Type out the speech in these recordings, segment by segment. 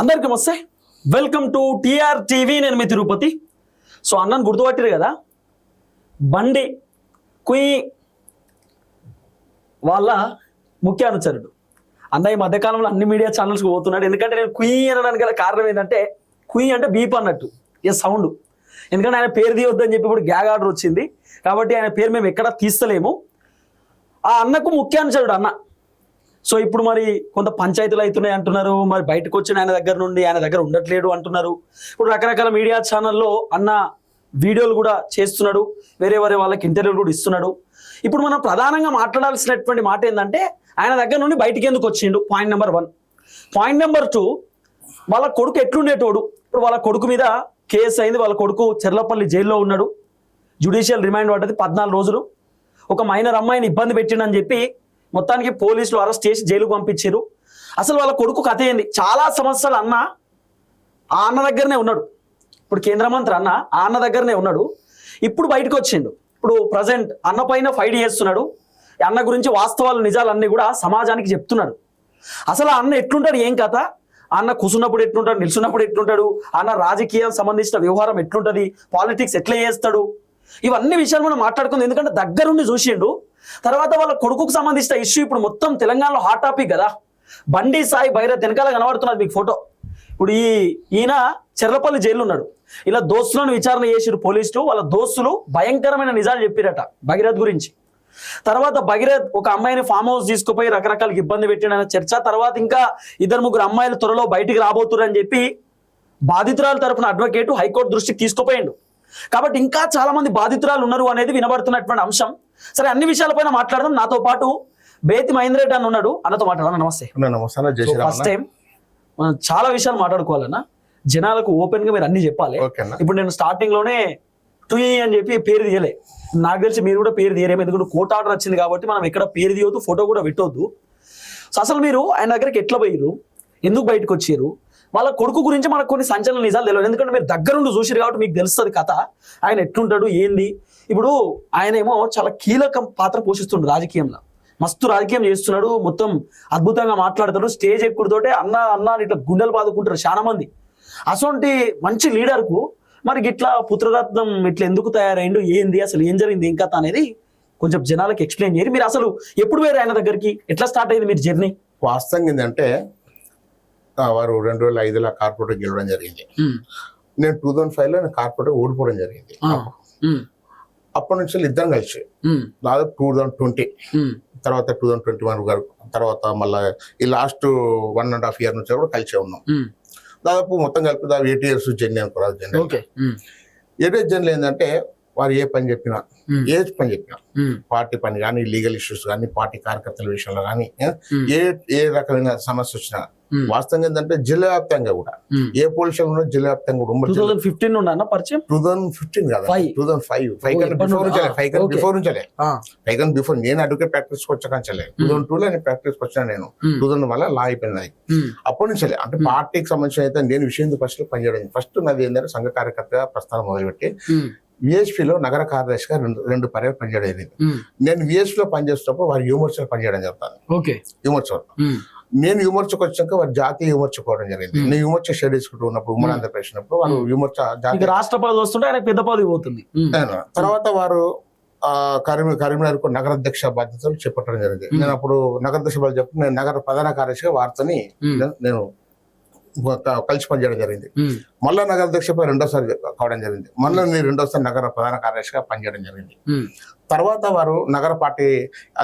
అందరికీ నమస్తే, welcome to TR TV. నేను మీ తిరుపతి. సో అన్నను గుర్తుపట్టారు కదా, బండి కుయ్ వాళ్ళ ముఖ్య అనుచరుడు అన్న. ఈ మధ్యకాలంలో అన్ని మీడియా ఛానల్స్కి పోతున్నాడు. ఎందుకంటే నేను కుయ్ అనడానికి గల కారణం ఏంటంటే, కుయ్ అంటే బీప్ అన్నట్టు, ఏ సౌండ్. ఎందుకంటే ఆయన పేరు తీయొద్దని చెప్పి ఇప్పుడు గ్యాగ్ ఆర్డర్ వచ్చింది కాబట్టి ఆయన పేరు మేము ఎక్కడా తీస్తలేము. ఆ అన్నకు ముఖ్య అనుచరుడు అన్న. సో ఇప్పుడు మరి కొంత పంచాయతీలు అవుతున్నాయి అంటున్నారు, మరి బయటకు వచ్చిన ఆయన దగ్గర నుండి ఆయన దగ్గర ఉండట్లేడు అంటున్నారు. ఇప్పుడు రకరకాల మీడియా ఛానల్లో అన్న వీడియోలు కూడా చేస్తున్నాడు, వేరే వాళ్ళకి ఇంటర్వ్యూలు కూడా ఇస్తున్నాడు. ఇప్పుడు మనం ప్రధానంగా మాట్లాడాల్సినటువంటి మాట ఏంటంటే, ఆయన దగ్గర నుండి బయటికి ఎందుకు వచ్చిండు, పాయింట్ నెంబర్ 1. పాయింట్ నెంబర్ 2, వాళ్ళ కొడుకు ఎట్లుండేటోడు. ఇప్పుడు వాళ్ళ కొడుకు మీద కేసు అయింది, వాళ్ళ కొడుకు చెర్లపల్లి జైల్లో ఉన్నాడు, జ్యుడిషియల్ రిమాండ్ పడ్డది 14 రోజులు. ఒక మైనర్ అమ్మాయిని ఇబ్బంది పెట్టిండని చెప్పి మొత్తానికి పోలీసులు అరెస్ట్ చేసి జైలుకు పంపించారు. అసలు వాళ్ళ కొడుకు కథ ఏంది? చాలా సంవత్సరాలు అన్న ఆ అన్న దగ్గరనే ఉన్నాడు. ఇప్పుడు కేంద్ర మంత్రి అన్న ఆ అన్న దగ్గరనే ఉన్నాడు. ఇప్పుడు బయటకు వచ్చిండు. ఇప్పుడు ప్రజెంట్ అన్న పైన ఫైట్ చేస్తున్నాడు. అన్న గురించి వాస్తవాలు నిజాలన్నీ కూడా సమాజానికి చెప్తున్నాడు. అసలు ఆ అన్న ఎట్లుంటాడు, ఏం కథ, అన్న కూసున్నప్పుడు ఎట్లుంటాడు, నిల్చున్నప్పుడు ఎట్లుంటాడు, అన్న రాజకీయం సంబంధించిన వ్యవహారం ఎట్లుంటుంది, పాలిటిక్స్ ఎట్లా చేస్తాడు, ఇవన్నీ విషయాలు మనం మాట్లాడుకుంది. ఎందుకంటే దగ్గరుండి చూసిండు. తర్వాత వాళ్ళ కొడుకుకు సంబంధించిన ఇష్యూ ఇప్పుడు మొత్తం తెలంగాణలో హాట్ టాపిక్ కదా. బండి సాయి భైరత్ వెనకాల కనబడుతున్నది మీకు ఫోటో. ఇప్పుడు ఈయన చెర్లపల్లి జైలు ఉన్నాడు. ఇలా దోస్తులను విచారణ చేసిరు పోలీసులు. వాళ్ళ దోస్తులు భయంకరమైన నిజాలు చెప్పిరట భగీరథ్ గురించి. తర్వాత భగీరథ్ ఒక అమ్మాయిని ఫామ్ హౌస్ తీసుకుపోయి రకరకాల ఇబ్బంది పెట్టిన చర్చ. తర్వాత ఇంకా 2-3 అమ్మాయిలు త్వరలో బయటికి రాబోతురని చెప్పి బాధితురాల తరపున అడ్వకేటు హైకోర్టు దృష్టికి తీసుకుపోయిండు. కాబట్టి ఇంకా చాలా మంది బాధితురాలు ఉన్నారు అనేది వినబడుతున్నటువంటి అంశం. సరే, అన్ని విషయాలపైన మాట్లాడదాం. నాతో పాటు బేతి మహేంద్ర రెడ్డి అని ఉన్నాడు. అన్నతో మాట్లాడాలి. నమస్తే. ఫస్ట్ టైం మనం చాలా విషయాలు మాట్లాడుకోవాలన్నా, జనాలకు ఓపెన్ గా మీరు అన్ని చెప్పాలి. ఇప్పుడు నేను స్టార్టింగ్ లోనే టుయి అని చెప్పి పేరు తీయలే. నాకు తెలిసి మీరు కూడా పేరు తీయరేమో, ఎందుకంటే కోర్టు ఆర్డర్ వచ్చింది కాబట్టి మనం ఎక్కడ పేరు తీయొద్దు, ఫోటో కూడా పెట్టొద్దు. సో అసలు మీరు ఆయన దగ్గరికి ఎట్లా పోయారు, ఎందుకు బయటకు వచ్చారు, వాళ్ళ కొడుకు గురించి మనకు కొన్ని సంచలన నిజాలు తెలియదు. ఎందుకంటే మీరు దగ్గరుండి చూసిరు కాబట్టి మీకు తెలుస్తుంది కథ, ఆయన ఎట్లుంటాడు ఏంది. ఇప్పుడు ఆయన ఏమో చాలా కీలక పాత్ర పోషిస్తుండు రాజకీయంలో, మస్తు రాజకీయం చేస్తున్నాడు, మొత్తం అద్భుతంగా మాట్లాడతాడు, స్టేజ్ ఎక్కుడుతోటే అన్న అన్న అని ఇట్లా గుండెలు బాదుకుంటారు చాలా మంది. అసొంటి మంచి లీడర్కు మరి ఇట్లా పుత్రరత్నం ఇట్లా ఎందుకు తయారైండు, ఏంది అసలు ఏం జరిగింది ఇంకా అనేది కొంచెం జనాలకు ఎక్స్ప్లెయిన్ చేయరు. మీరు అసలు ఎప్పుడు వేరు ఆయన దగ్గరికి, ఎట్లా స్టార్ట్ అయింది మీరు జర్నీ? వాస్తవంగా ఏంటంటే, వారు 2005లో కార్పొరేటర్ గెలవడం జరిగింది. నేను 2005లో కార్పొరేటర్ ఓడిపోవడం జరిగింది. అప్పటి నుంచి ఇద్దరం కలిసి దాదాపు 2020 తర్వాత 2021 వరకు, తర్వాత మళ్ళీ ఈ లాస్ట్ 1.5 year నుంచి కూడా కలిసే ఉన్నాం. దాదాపు మొత్తం కలిపి 8 years జర్నీ అనుకోరాదు. 8 years జర్నీ ఏంటంటే, వారు ఏ పని చెప్పినా, ఏ పని చెప్పినా, పార్టీ పని కానీ, లీగల్ ఇష్యూస్ కానీ, పార్టీ కార్యకర్తల విషయంలో కానీ, ఏ రకమైన సమస్య వచ్చినా వాస్తవంగా ఏంటంటే జిల్లా వ్యాప్తంగా కూడా ఏ పొజిషన్ ఉన్నా జిల్లా వ్యాప్తంగా కూడా 2015 ఉన్నా పరిచయం. 2015 కదా, 2005 బిఫోర్ నేను అడ్వకేట్ ప్రాక్టీస్ వచ్చాకంచలే. 2002లో నేను ప్రాక్టీస్ వచ్చాను. నేను 2000 వల్ల లా అయిపోయింది. అప్పటి నుంచి అంటే పార్టీకి సంబంధించిన అయితే నేను విషయం ఫస్ట్ పనిచేయడం. ఫస్ట్ నాది ఏంటంటే సంఘ కార్యకర్తగా ప్రస్థానం మొదలుపెట్టి విహెచ్పిలో నగర కార్యదర్శిగా రెండు పర్యాలు పనిచేయడం. నేను విహెచ్పిలో పనిచేస్తున్నప్పుడు వారు యూమర్స్లో పనిచేయడం జరుగుతుంది. యూమర్స్ నేను యూమర్స్కి వచ్చాక వారు జాతీయ యూమర్స్ పోవడం జరిగింది. నేను యూమర్స్ షేర్ చేసుకుంటూ ఉన్నప్పుడు ఉమ్మడి ఆంధ్రప్రదేశ్ ఉన్నప్పుడు వారు యూమర్స్ జాతీయ రాష్ట్ర పదవి వస్తుంటే ఆయన పెద్ద పదవి పోతుంది. తర్వాత వారు కరీంనగర్ నగరాధ్యక్ష బాధ్యతలు చేపట్టడం జరిగింది. నేను అప్పుడు నగరాధ్యక్ష బాధ్యత చెప్పి నేను నగర ప్రధాన కార్యదర్శిగా వారితోని నేను కలిసి పనిచేయడం జరిగింది. మళ్ళా నగరాధ్యక్షపై రెండోసారి కావడం జరిగింది. మళ్ళీ నేను రెండోసారి నగర ప్రధాన కార్యదర్శిగా పనిచేయడం జరిగింది. తర్వాత వారు నగర పార్టీ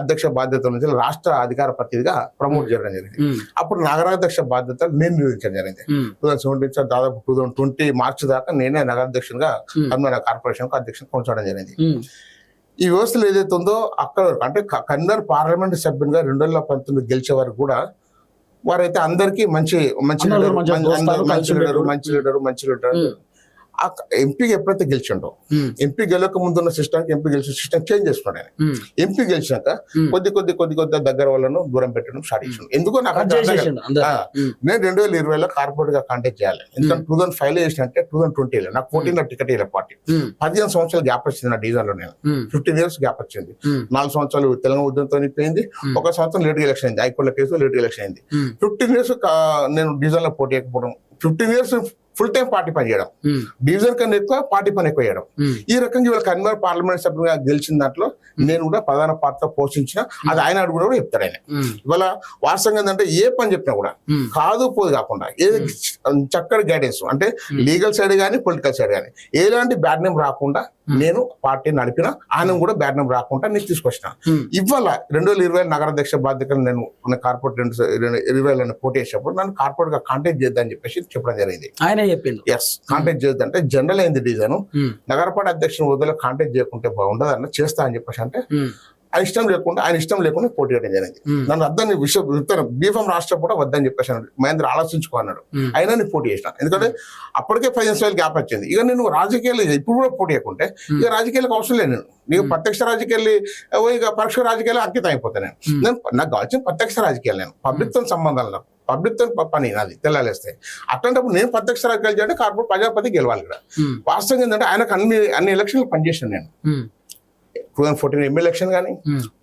అధ్యక్ష బాధ్యత నుంచి రాష్ట్ర అధికార ప్రతినిధిగా ప్రమోట్ చేయడం జరిగింది. అప్పుడు నగరాధ్యక్ష బాధ్యతలు నేను నిర్వహించడం జరిగింది. 2017 దాదాపు 2020 మార్చి దాకా నేనే నగరాధ్యక్షునిగా కరీంనగర్ కార్పొరేషన్ అధ్యక్షుని కొనసాగడం జరిగింది. ఈ వ్యవస్థలు ఏదైతే ఉందో అక్కడ అంటే కరీంనగర్ పార్లమెంట్ సభ్యునిగా 2019 గెలిచే వరకు కూడా వారైతే అందరికీ మంచి లీడరు. ఆ ఎంపీకి ఎప్పుడైతే గెలిచిండో ఎంపీ గెలక ముందు ఉన్న సిస్టమ్ ఎంపీ గెలిచిన సిస్టమ్ చేంజ్ చేసుకున్నాడు ఆయన. ఎంపీ గెలిచాక కొద్ది దగ్గర వాళ్ళను దూరం పెట్టడం స్టార్ట్ చేసాను. ఎందుకో నాకు నేను 2020లో కార్పొరేట్ గా కాంటాక్ట్ చేయాలి. ఎందుకంటే 2005 చేసినట్టే 2020 నాకు 14 టికెట్ ఇవ్వలే పార్టీ. 15 సంవత్సరాలు గ్యాప్ వచ్చింది నా డివిజన్ లో. నేను 15 years గ్యాప్ వచ్చింది. 4 సంవత్సరాలు తెలంగాణ ఉద్యమంతో నింపింది. 1 సంవత్సరం లేట్ ఎలక్షన్ అయింది. హైకోర్టుల కేసు లేట్ ఎలక్షన్ అయింది. 15 years నేను డివిజన్ లో పోటీ చేయకపోవడం, 15 years ఫుల్ టైం పార్టీ పని చేయడం, డివిజన్ కన్నా ఎక్కువ పార్టీ పని ఎక్కువ చేయడం. ఈ రకంగా ఇవాళ కన్వీనర్ పార్లమెంట్ సభ్యులుగా గెలిచిన దాంట్లో నేను కూడా ప్రధాన పాత్ర పోషించిన, అది ఆయన అడుగులో కూడా చెప్తాడు ఆయన. ఇవాళ వాస్తవంగా ఏంటంటే ఏ పని చెప్పినా కూడా కాదు పోదు కాకుండా ఏదో చక్కటి గైడెన్స్ అంటే లీగల్ సైడ్ కానీ పొలిటికల్ సైడ్ కానీ ఎలాంటి బ్యాడ్ నేమ్ రాకుండా నేను పార్టీ నడిపిన, ఆయన కూడా బ్యాడ్ నేమ్ రాకుండా నేను తీసుకొచ్చిన. ఇవాళ 2020 నగరాధ్యక్ష బాధ్యతలు నేను కార్పొరేట్ 2020 పోటీ చేసినప్పుడు నన్ను కార్పొరేట్ గా కాంటాక్ట్ చేద్దామని చెప్పేసి చెప్పడం జరిగింది. ఎస్, కాంటాక్ట్ చేద్దంటే జనరల్ అయింది డిజైన్. నగరపాటి అధ్యక్షుని వద్దలో కాంటాక్ట్ చేయకుంటే బాగుండదు అన్న చేస్తా అని చెప్పేసి అంటే ఆయన ఇష్టం లేకుండా పోటీ చేయడం జరిగింది. నన్ను వద్దని విషయం బీఫామ్ రాష్ట్రం కూడా వద్దని చెప్పేసి మహేంద్ర ఆలోచించుకో అన్నాడు. అయినా నేను పోటీ చేసిన. ఎందుకంటే అప్పటికే 15 సంవత్సరాలు గ్యాప్ వచ్చింది. ఇక నేను రాజకీయాలు ఇప్పుడు కూడా పోటీ చేయకుంటే ఇక రాజకీయాలకు అవసరం లేదు. నీకు ప్రత్యక్ష రాజకీయాలు ఇక పరోక్ష రాజకీయాలు అంకితం అయిపోతాను. నేను నాకు కావాల్సిన ప్రత్యక్ష రాజకీయాలు, నేను పబ్లిక్ తో సంబంధాలు, నాకు పబ్లిక్ తో పని నాది తెల్లాలేస్తే. అట్లాంటప్పుడు నేను ప్రత్యక్ష రాజకీయాలు చేయాలంటే కార్పొరేట్ ప్రజాపతి గెలవాలి ఇక్కడ. వాస్తవంగా ఏంటంటే ఆయనకు అన్ని ఎలక్షన్లు పనిచేసాను నేను. 2014 ఎమ్మెల్యే ఎలక్షన్ కానీ,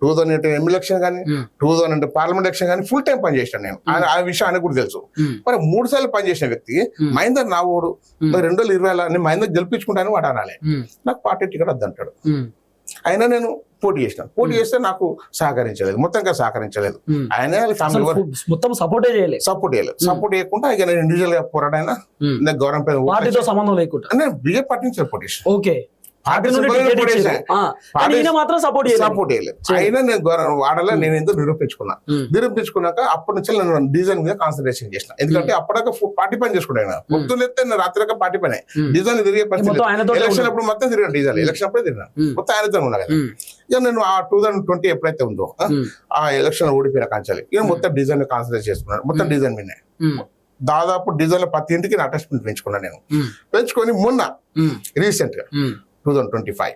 2018 ఎమ్మెల్యే ఎలక్షన్ కానీ, 2000 పార్లమెంట్ ఎలక్షన్ కానీ ఫుల్ టైం పనిచేసాను నేను. ఆ విషయం ఆయనకు కూడా తెలుసు. మరి 3 సార్లు పనిచేసిన వ్యక్తి మహేందర్ నా ఓడు 2020లో నేను మహేందర్ గెలిపించుకుంటాను వాడు అనాలి. నాకు పార్టీ టికెట్ వద్దంటాడు. అయినా నేను పోటీ చేసిన. పోటీ చేస్తే నాకు మొత్తంగా సహకరించలేదు. ఆయన మొత్తం సపోర్ట్ చేయకుండా ఇక నేను ఇండివిజువల్ గా పోరాడైనా గవర్నమెంట్ సంబంధం లేకుండా నేను బీజేపీ పార్టీ నుంచి పోటీ చేసిన. ఓకే, సపోర్ట్ చేయలేదు. అయినా నేను వాడాల నేను ఎందుకు నిరూపించుకున్నాక అప్పటి నుంచి నేను డిజైన్ మీద కాన్సన్ట్రేషన్ చేసిన. ఎందుకంటే అప్పటిదాకా పార్టీ పని చేసుకున్నాను. పొద్దున్న ఎత్తే రాత్రి దాకా పార్టీ పని, డిజైన్ తిరిగే పరిస్థితి. ఎలక్షన్ అప్పుడు మొత్తం తిరిగాను, డిజైన్ ఎలక్షన్ అప్పుడే తిరిగాను, మొత్తం ఆయనతో ఉన్నా కదా. ఇక నేను ఆ 2020 ఎప్పుడైతే ఉందో ఆ ఎలక్షన్ ఓడిపోయిన కాంచాలి ఇక మొత్తం డిజైన్ కాన్సన్ట్రేట్ చేసుకున్నాను. మొత్తం డిజైన్ మీద దాదాపు డిజైన్ లో ప్రతి ఇంటికి అటాచ్మెంట్ పెంచుకున్నాను నేను. పెంచుకొని మొన్న రీసెంట్ గా 2025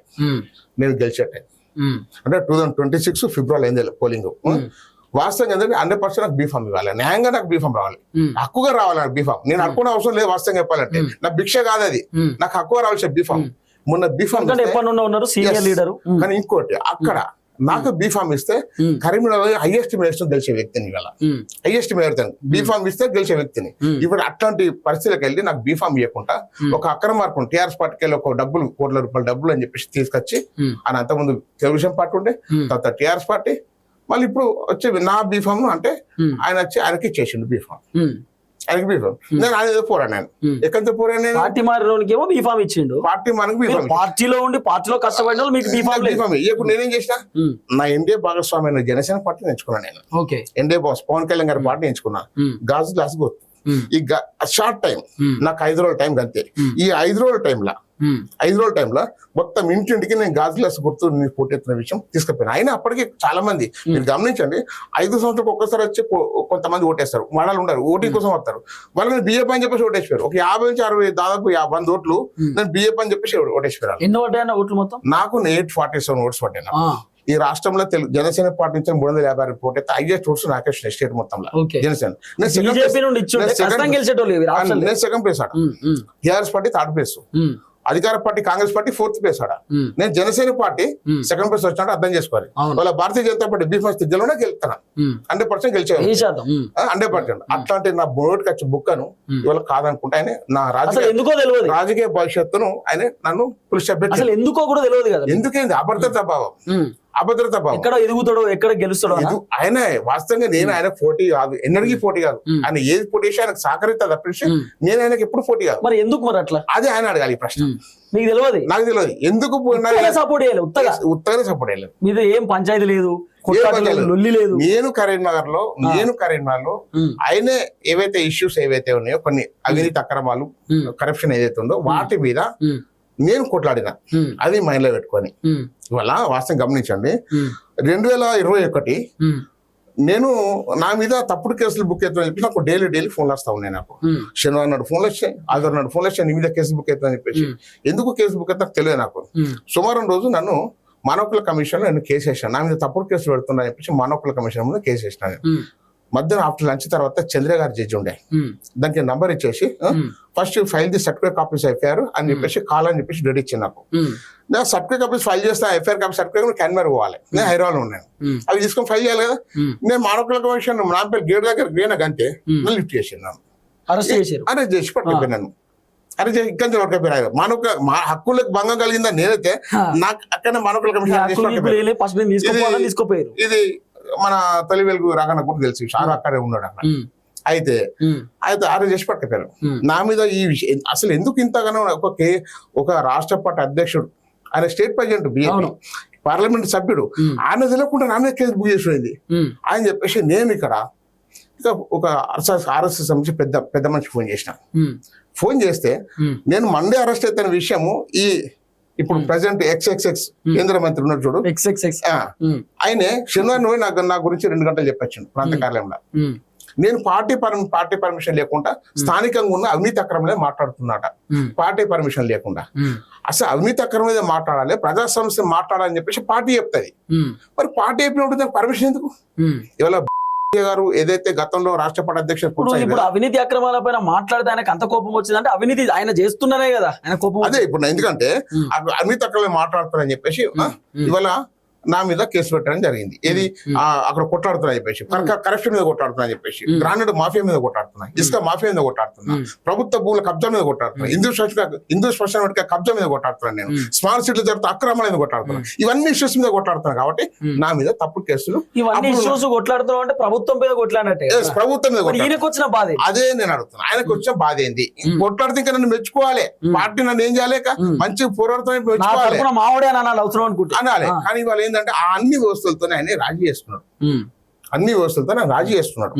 నేను గెలిచే టైం అంటే 2026 ఫిబ్రవరి అయింది పోలింగ్. వాస్తవంగా ఏంటంటే 100% నాకు బీఫామ్ ఇవ్వాలి, న్యాయంగా నాకు బీఫామ్ రావాలి, హక్కుగా రావాలి నాకు బీఫామ్. నేను అనుకునే అవసరం లేదు. వాస్తవంగా చెప్పాలంటే నా భిక్ష కాదు అది, నాకు హక్కుగా రావాల్సిన బీఫామ్. మొన్న బీఫామ్ కానీ ఇంకోటి అక్కడ నాకు బీఫామ్ ఇస్తే కరీంనగర్ హైయెస్ట్ మినిస్టర్ గెలిచే వ్యక్తిని, ఇవాళ హైయెస్ట్ మినిస్టర్ బీఫామ్ ఇస్తే గెలిచే వ్యక్తిని. ఇప్పుడు అట్లాంటి పరిస్థితులకు వెళ్ళి నాకు బీఫామ్ ఇవ్వకుండా ఒక అక్రమార్కం టీఆర్ఎస్ పార్టీకి వెళ్ళి ఒక డబ్బులు ₹1,00,00,000 అని చెప్పేసి తీసుకొచ్చి ఆయన అంతకుముందు తెలుగుదేశం పార్టీ ఉండే, తర్వాత టీఆర్ఎస్ పార్టీ, మళ్ళీ ఇప్పుడు వచ్చి నా బీఫామ్ అంటే ఆయన వచ్చి ఆయనకి ఇచ్చేసిండు బీఫామ్. ఆయనకి బీఫామ్ నేను ఆయన పోరాడాను. ఎక్కడితో పోరాడాను? పార్టీ మారినోనికేమో బీఫామ్ ఇచ్చిండు. పార్టీ మనకు బీఫామ్, పార్టీలో ఉండి పార్టీలో కష్టపడిన మీకు బీఫామ్ ఇప్పుడు నేనేం చేసిన, నా ఎన్డీఏ భాగస్వామి అయిన జనసేన పార్టీ ఎంచుకున్నాను నేను. ఎన్డీఏ బాస్ పవన్ కళ్యాణ్ గారి పార్టీ ఎంచుకున్నా. గాజు గ్లాస్ గుర్తు. ఈ షార్ట్ టైం నాకు 5 రోజుల టైం అంతే. ఈ 5 రోజుల టైంలో మొత్తం ఇంటింటికి నేను గాజు గ్లాస్ గుర్తు పోటెత్తున్న విషయం తీసుకుపోయినా. అయినా అప్పటికి చాలా మంది మీరు గమనించండి, 5 సంవత్సరాలకు ఒక్కసారి వచ్చి కొంతమంది ఓటేస్తారు, వాళ్ళు ఉండరు, ఓటింగ్ కోసం వస్తారు. వాళ్ళని బీజేపీ అని చెప్పేసి ఓటేసిపోయారు. ఒక 50 నుంచి 60 దాదాపు 100 ఓట్లు నేను బీజేపీ అని చెప్పేసి ఓటేసిపోయారు. ఎన్ని ఓటైనా ఓట్లు మొత్తం నాకు 847 ఓట్స్ పడ్డాను. ఈ రాష్ట్రంలో జనసేన పార్టీ నుంచి 356 ఓట్లు అయితే హైయెస్ట్ ఓట్స్ నాకే స్టేట్ మొత్తంలో జనసేన. నేను సెకండ్ ప్లేస్ ఆడ, టీఆర్ఎస్ పార్టీ 3rd ప్లేస్, అధికార party Congress party 4th place ఆడ. నేను జనసేన పార్టీ 2nd ప్లేస్ వచ్చినట్టు అర్థం చేసుకోవాలి. వాళ్ళ భారతీయ జనతా పార్టీ బీఫామ్ గెలవడా గెలుస్తాను 100% గెలిచే 100%. అట్లాంటి నా బోర్డుకి వచ్చి బుక్కను ఇవాళ కాదనుకుంటే ఆయన నా రాజకీయ భవిష్యత్తును ఆయన నన్ను పులిచెప్పెట్టి ఎందుకో కూడా తెలియదు కదా. ఎందుకైంది అభద్రతా భావం, అభద్రతా భావం. ఎక్కడ ఎదుగుతాడో ఎక్కడ గెలుస్తాడో ఆయన వాస్తవంగా నేను ఆయన పోటీ కాదు, ఎన్నడికి పోటీ కాదు. ఆయన ఏది పోటీ చేసి ఆయనకు సహకరిస్తా తప్పించి నేను ఆయనకి ఎప్పుడు పోటీ కాదు. మరి ఎందుకు మరి అట్లా అది ఆయన అడగాలి ఈ ప్రశ్న. మీకు తెలియదు, నాకు తెలియదు ఎందుకు సపోర్ట్ చేయలేదు, ఉత్తగానే సపోర్ట్ చేయలేదు. మీద ఏం పంచాయతీ లేదు, నేను కరీంనగర్ లో ఆయనే ఏవైతే ఇష్యూస్ ఏవైతే ఉన్నాయో కొన్ని అవినీతి అక్రమాలు కరప్షన్ ఏదైతే ఉందో వాటి మీద నేను కొట్లాడిన, అది మైండ్ లో పెట్టుకొని. ఇవాళ వాస్తవం గమనించండి, 2021 నేను నా మీద తప్పుడు కేసులు బుక్ అవుతుందని చెప్పి నాకు డైలీ ఫోన్లు వస్తా ఉన్నాయి. నాకు శనివారం నాడు ఫోన్లు వచ్చాయి, ఆదివారం నాడు ఫోన్లు వచ్చాయి, నీ మీద కేసు బుక్ అవుతుందని చెప్పేసి. ఎందుకు కేసు బుక్ అవుతా నాకు తెలియదు. నాకు సోమవారం రోజు నన్ను మానవ హక్కుల కమిషన్ లో నేను కేసు వేసాను. నా మీద తప్పుడు కేసులు పెడుతున్నా చెప్పేసి మానవ హక్కుల కమిషన్ ముందు కేసు వేసినాను. మధ్యాహ్నం ఆఫ్టర్ లంచ్ తర్వాత చంద్ర గారు జడ్జి ఉండే, దానికి నంబర్ ఇచ్చేసి first file the certificate copies FIR అని చెప్పేసి కాల్ అని చెప్పేసి డేట్ ఇచ్చింది నాకు. నేను సర్టిఫికేట్ కాపీస్ ఫైల్ చేస్తా, ఎఫ్ఐఆర్ కాపీ సర్టిఫికేట్ క్యాన్మర్ పోవాలి, నేను హైదరాబాద్ ఉన్నాను, అవి తీసుకొని ఫైల్ చేయాలి కదా. నేను మానవ కమిషన్ నా పేరు గేట్ దగ్గర పోయినా అంతే నన్ను లిఫ్ట్ చేసినాను, అరెస్ట్ చేసి పట్టుకుపోయినాను. అరెస్ట్ చేసి ఇక్కడ పట్టుకపోయినా మానవ హక్కులకు భంగం కలిగిందా నేనైతే నాకు అక్కడ మానవ కమిషన్ ఇది మన తొలి వెలుగు రాకన్నా కూడా తెలుసు, షారు అక్కడే ఉన్నాడు అక్కడ. అయితే అరెస్ట్ చేసి పట్టుకపోయారు. నా మీద ఈ విషయం అసలు ఎందుకు ఇంతగానో ఒక రాష్ట్ర పార్టీ అధ్యక్షుడు, ఆయన స్టేట్ ప్రెసిడెంట్ బిఎపి పార్లమెంట్ సభ్యుడు, ఆయన తెలియకుండా నా మీద కేసు బుక్ చేసినది ఆయన చెప్పేసి నేను ఇక్కడ ఒక ఆర్ఎస్ఎస్ సంబంధించి పెద్ద మనిషి ఫోన్ చేస్తే నేను మండే అరెస్ట్ అవుతున్న విషయము ఈ ఇప్పుడు ప్రెసిడెంట్ ఎక్స్ఎక్స్ఎక్స్ కేంద్ర మంత్రి ఉన్నాడు చూడు, ఆయనే శనివారం నా గురించి 2 గంటలు చెప్పొచ్చిండు ప్రాంత కార్యాలయంలో. నేను పార్టీ పర్మిషన్ లేకుండా స్థానికంగా ఉన్న అవినీతి అక్రమమే మాట్లాడుతున్నట, పార్టీ పర్మిషన్ లేకుండా. అసలు అవినీతి అక్రమం మీద మాట్లాడాలి, ప్రజా సమస్య మాట్లాడాలని చెప్పేసి పార్టీ చెప్తుంది. మరి పార్టీ చెప్పినప్పుడు దానికి పర్మిషన్ ఎందుకు? ఇవాళ గారు ఏదైతే గతంలో రాష్ట్రపతి అధ్యక్షుడు ఇప్పుడు అవినీతి అక్రమాల పైన మాట్లాడితే ఆయనకు అంత కోపం వచ్చిందంటే అవినీతి ఆయన చేస్తున్నారే కదా ఆయన కోపం. అదే ఇప్పుడు ఎందుకంటే అవినీతి అక్రమే మాట్లాడుతారని చెప్పేసి ఇవాళ నా మీద కేసు పెట్టడం జరిగింది. ఏది అక్కడ కొట్లాడుతున్నా చెప్పేసి, కరప్షన్ మీద కొట్లాడుతున్నా చెప్పేసి, గ్రానైట్ మాఫియా మీద కొట్లాడుతున్నా, ఇసుక మాఫియా మీద కొట్లాడుతున్నా, ప్రభుత్వ భూముల కబ్జా మీద కొట్లాడుతున్నా, హిందూ శ్మశాన కబ్జా మీద కొట్లాడుతున్నాను, నేను స్మార్ట్ సిటీలు జరుగుతున్న అక్రమాల మీద కొట్లాడుతున్నాను, ఇవన్నీ ఇష్యూస్ మీద కొట్లాడుతున్నాను. కాబట్టి నా మీద తప్పుడు కేసులు కొట్లాడుతున్నాం అంటే ప్రభుత్వం మీద కొట్లాడినట్టే, ప్రభుత్వం మీద వచ్చిన బాధ అదే నేను అడుగుతున్నా. ఆయనకు వచ్చిన బాధ ఏంది? కొట్లాడితే ఇంకా నన్ను మెచ్చుకోవాలి, పార్టీ నన్ను ఏం చేయలేక మంచి పోరాడుతూ మెచ్చుకోవాలి అనాలి. కానీ వాళ్ళు ఏంటంటే ఆ అన్ని వ్యవస్థలతో ఆయన రాజీ చేస్తున్నాడు, అన్ని వ్యవస్థలతో రాజీ చేస్తున్నాడు.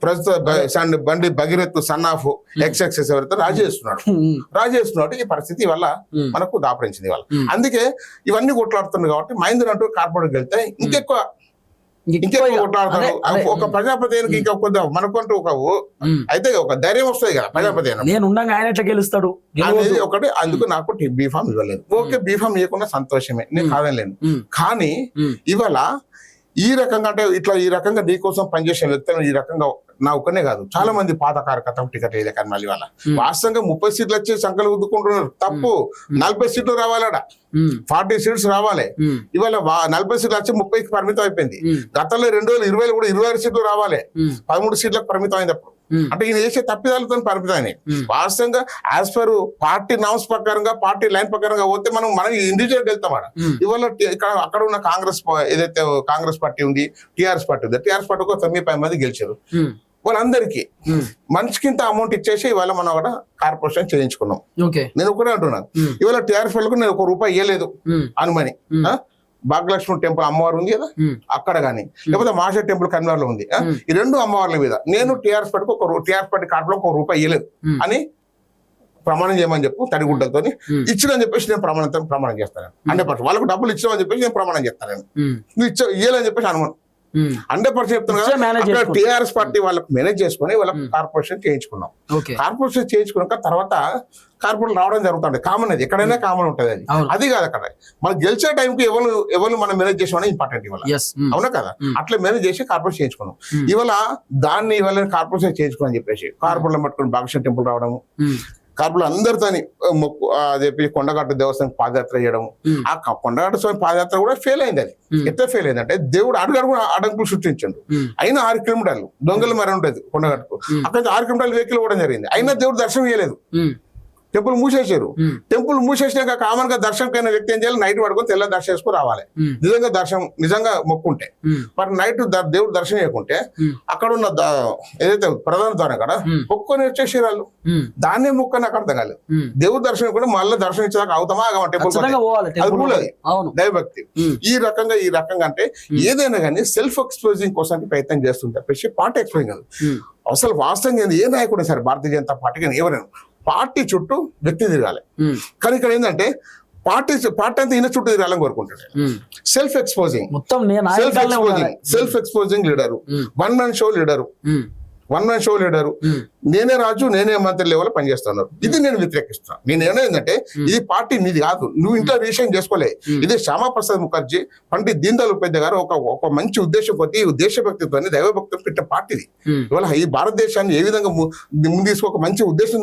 ప్రస్తుత బండి భగీరథ్ సన్ ఆఫ్ ఎక్స్ఎక్సెస్ ఎవరైతే రాజీ చేస్తున్నాడు. ఈ పరిస్థితి వల్ల మనకు దాపరించింది వాళ్ళ. అందుకే ఇవన్నీ కొట్లాడుతున్నాడు. కాబట్టి మహేందర్ అంటూ కార్పొరేట్ వెళ్తే ఇంకెక్కువ కొట్లాడతాడు. ఒక ప్రజాపతి ఇంకా కొద్దిగా మనకంటూ అయితే ఒక ధైర్యం వస్తుంది కదా ప్రజాపతి గెలుస్తాడు అనేది ఒకటి. అందుకు నాకు బీఫామ్ ఇవ్వలేదు. ఓకే, బీఫామ్ ఇవ్వకుండా సంతోషమే, నేను కాదలేను. కానీ ఇవాళ ఈ రకంగా అంటే ఇట్లా ఈ రకంగా నీకోసం పనిచేసే వ్యక్తులు ఈ రకంగా నా ఒక్కనే కాదు, చాలా మంది పాత కార్యకర్తలు టికెట్ వేయలే. కానీ మళ్ళీ వాళ్ళ వాస్తవంగా 30 సీట్లు వచ్చి సంఖ్యలు గుద్దుకుంటున్నారు. తప్పు. 40 సీట్లు రావాలడ, 40 సీట్స్ రావాలి. ఇవాళ 40 సీట్లు వచ్చి 30కి పరిమితం అయిపోయింది. గతంలో 2020 కూడా 26 సీట్లు రావాలి, 13 సీట్లకు పరిమితం అయింది. అప్పుడు అంటే ఈయన చేసే తప్పిదాలతో పరిమితం అయినాయి. వాస్తవంగా యాజ్ పర్ పార్టీ నామ్స్ ప్రకారంగా, పార్టీ లైన్ ప్రకారంగా పోతే మనం ఇండివిజువల్ వెళ్తాం. ఇవాళ అక్కడ ఉన్న ఏదైతే కాంగ్రెస్ పార్టీ ఉంది, టీఆర్ఎస్ పార్టీ ఉంది, టీఆర్ఎస్ పార్టీ ఒక 90 మంది గెలిచారు. వాళ్ళందరికీ మనిషికింత అమౌంట్ ఇచ్చేసి ఇవాళ మనం అక్కడ కార్పొరేషన్ చేయించుకున్నాం. నేను ఒకటే అంటున్నాను, ఇవాళ టీఆర్ఎస్ వాళ్ళకు నేను ₹1 ఇవ్వలేదు అనుమని. భాగ్యలక్ష్మి టెంపుల్ అమ్మవారు ఉంది కదా అక్కడ గానీ, లేకపోతే మాషర్ టెంపుల్ కన్వర్ లో ఉంది. ఈ 2 అమ్మవార్ల మీద నేను టీఆర్ఎస్ పార్టీ కార్పొరేషన్ ₹1 ఇవ్వలేదు అని ప్రమాణం చేయమని చెప్పు. తడిగుడ్డలతో ఇచ్చినని చెప్పేసి నేను ప్రమాణం చేస్తాను. 100% వాళ్ళకు డబ్బులు ఇచ్చామని చెప్పేసి నేను ప్రమాణం చేస్తాను. నువ్వు ఇవ్వాలని చెప్పేసి అనుమానం 100% చెప్తున్నా. టీఆర్ఎస్ పార్టీ వాళ్ళకు మేనేజ్ చేసుకుని వాళ్ళకి కార్పొరేషన్ చేయించుకున్నాం. కార్పొరేషన్ చేయించుకున్నాక తర్వాత కార్పొరేషన్ రావడం జరుగుతుంది. కామన్, అది ఎక్కడైనా కామన్ ఉంటుంది. అది కాదు అక్కడ మనం గెలిచే టైంకి ఎవరు మనం మేనేజ్ చేసామని ఇంపార్టెంట్ ఇవాళ, అవునా కదా? అట్లా మేనేజ్ చేసి కార్పొరేషన్ చేయించుకున్నాం. ఇవాళ దాన్ని ఇవాళ కార్పొరేషన్ చేయించుకోని చెప్పేసి కార్పొరేషన్ పట్టుకుని భాగ్యలక్ష్మి టెంపుల్ రావడము, కార్పొరేషన్ అందరితో చెప్పి కొండగట్టు దేవస్థానం పాదయాత్ర చేయడం. ఆ కొండగట్టు స్వామి పాదయాత్ర కూడా ఫెయిల్ అయింది. అది ఎట్లా ఫెయిల్ అయిందంటే దేవుడు అడుగు అడంకులు సృష్టించండు. అయినా 6 కిలోమీటర్లు దొంగలు మరి ఉంటుంది కొండగట్టుకు, అక్కడ 6 కిలోమీటర్లు వెహికల్ కూడా జరిగింది. అయినా దేవుడు దర్శనం చేయలేదు. టెంపుల్ మూసేసారు. టెంపుల్ మూసేసినాక కామన్ గా దర్శనకైన వ్యక్తి ఏం చేయాలి? నైట్ పడుకొని తెల్ల దర్శనం చేసుకుని రావాలి. నిజంగా మొక్కుంటే. మరి నైట్ దేవుడు దర్శనం చేయకుంటే అక్కడ ఉన్న ఏదైతే ప్రధాన ద్వారం కదా మొక్కుని వచ్చేసి వాళ్ళు దాన్నే మొక్కని అక్కడ అర్థం కాలేదు. దేవుడు దర్శనం కూడా మళ్ళీ దర్శనం ఇచ్చేదాకా అవుతామా టెంపుల్ దైవభక్తి. ఈ రకంగా అంటే ఏదైనా కానీ సెల్ఫ్ ఎక్స్పోజింగ్ కోసం ప్రయత్నం చేస్తుంది తప్పేసి పార్టీ ఎక్స్పోజింగ్ కాదు. అసలు వాస్తవంగా ఏ నాయకుడు సరే భారతీయ జనతా పార్టీ కానీ ఎవరైనా పార్టీ చుట్టూ వ్యక్తి తిరగాలి. కానీ ఇక్కడ ఏంటంటే పార్టీ అంతా ఈయన చుట్టూ తిరగాలని కోరుకుంటాడు. సెల్ఫ్ ఎక్స్పోజింగ్, మొత్తం నేను self exposing leader, one man show leader, నేనే రాజు నేనే మంత్రి లెవెల్ పనిచేస్తున్నారు. ఇది నేను వ్యతిరేకిస్తాను. నేను ఏంటంటే ఇది పార్టీ నీది కాదు, నువ్వు ఇంట్లో రిజిస్ట్రేషన్ చేసుకోలే. ఇది శ్యామాప్రసాద్ ముఖర్జీ, పండిత్ దీన్ దయాళ్ ఉపాధ్యాయ గారు ఒక మంచి ఉద్దేశం కొద్ది దేశభక్తిత్వాన్ని దైవభక్తిని పెట్టే పార్టీ ఇది. ఇవాళ ఈ భారతదేశాన్ని ఏ విధంగా ముందు తీసుకో ఒక మంచి ఉద్దేశం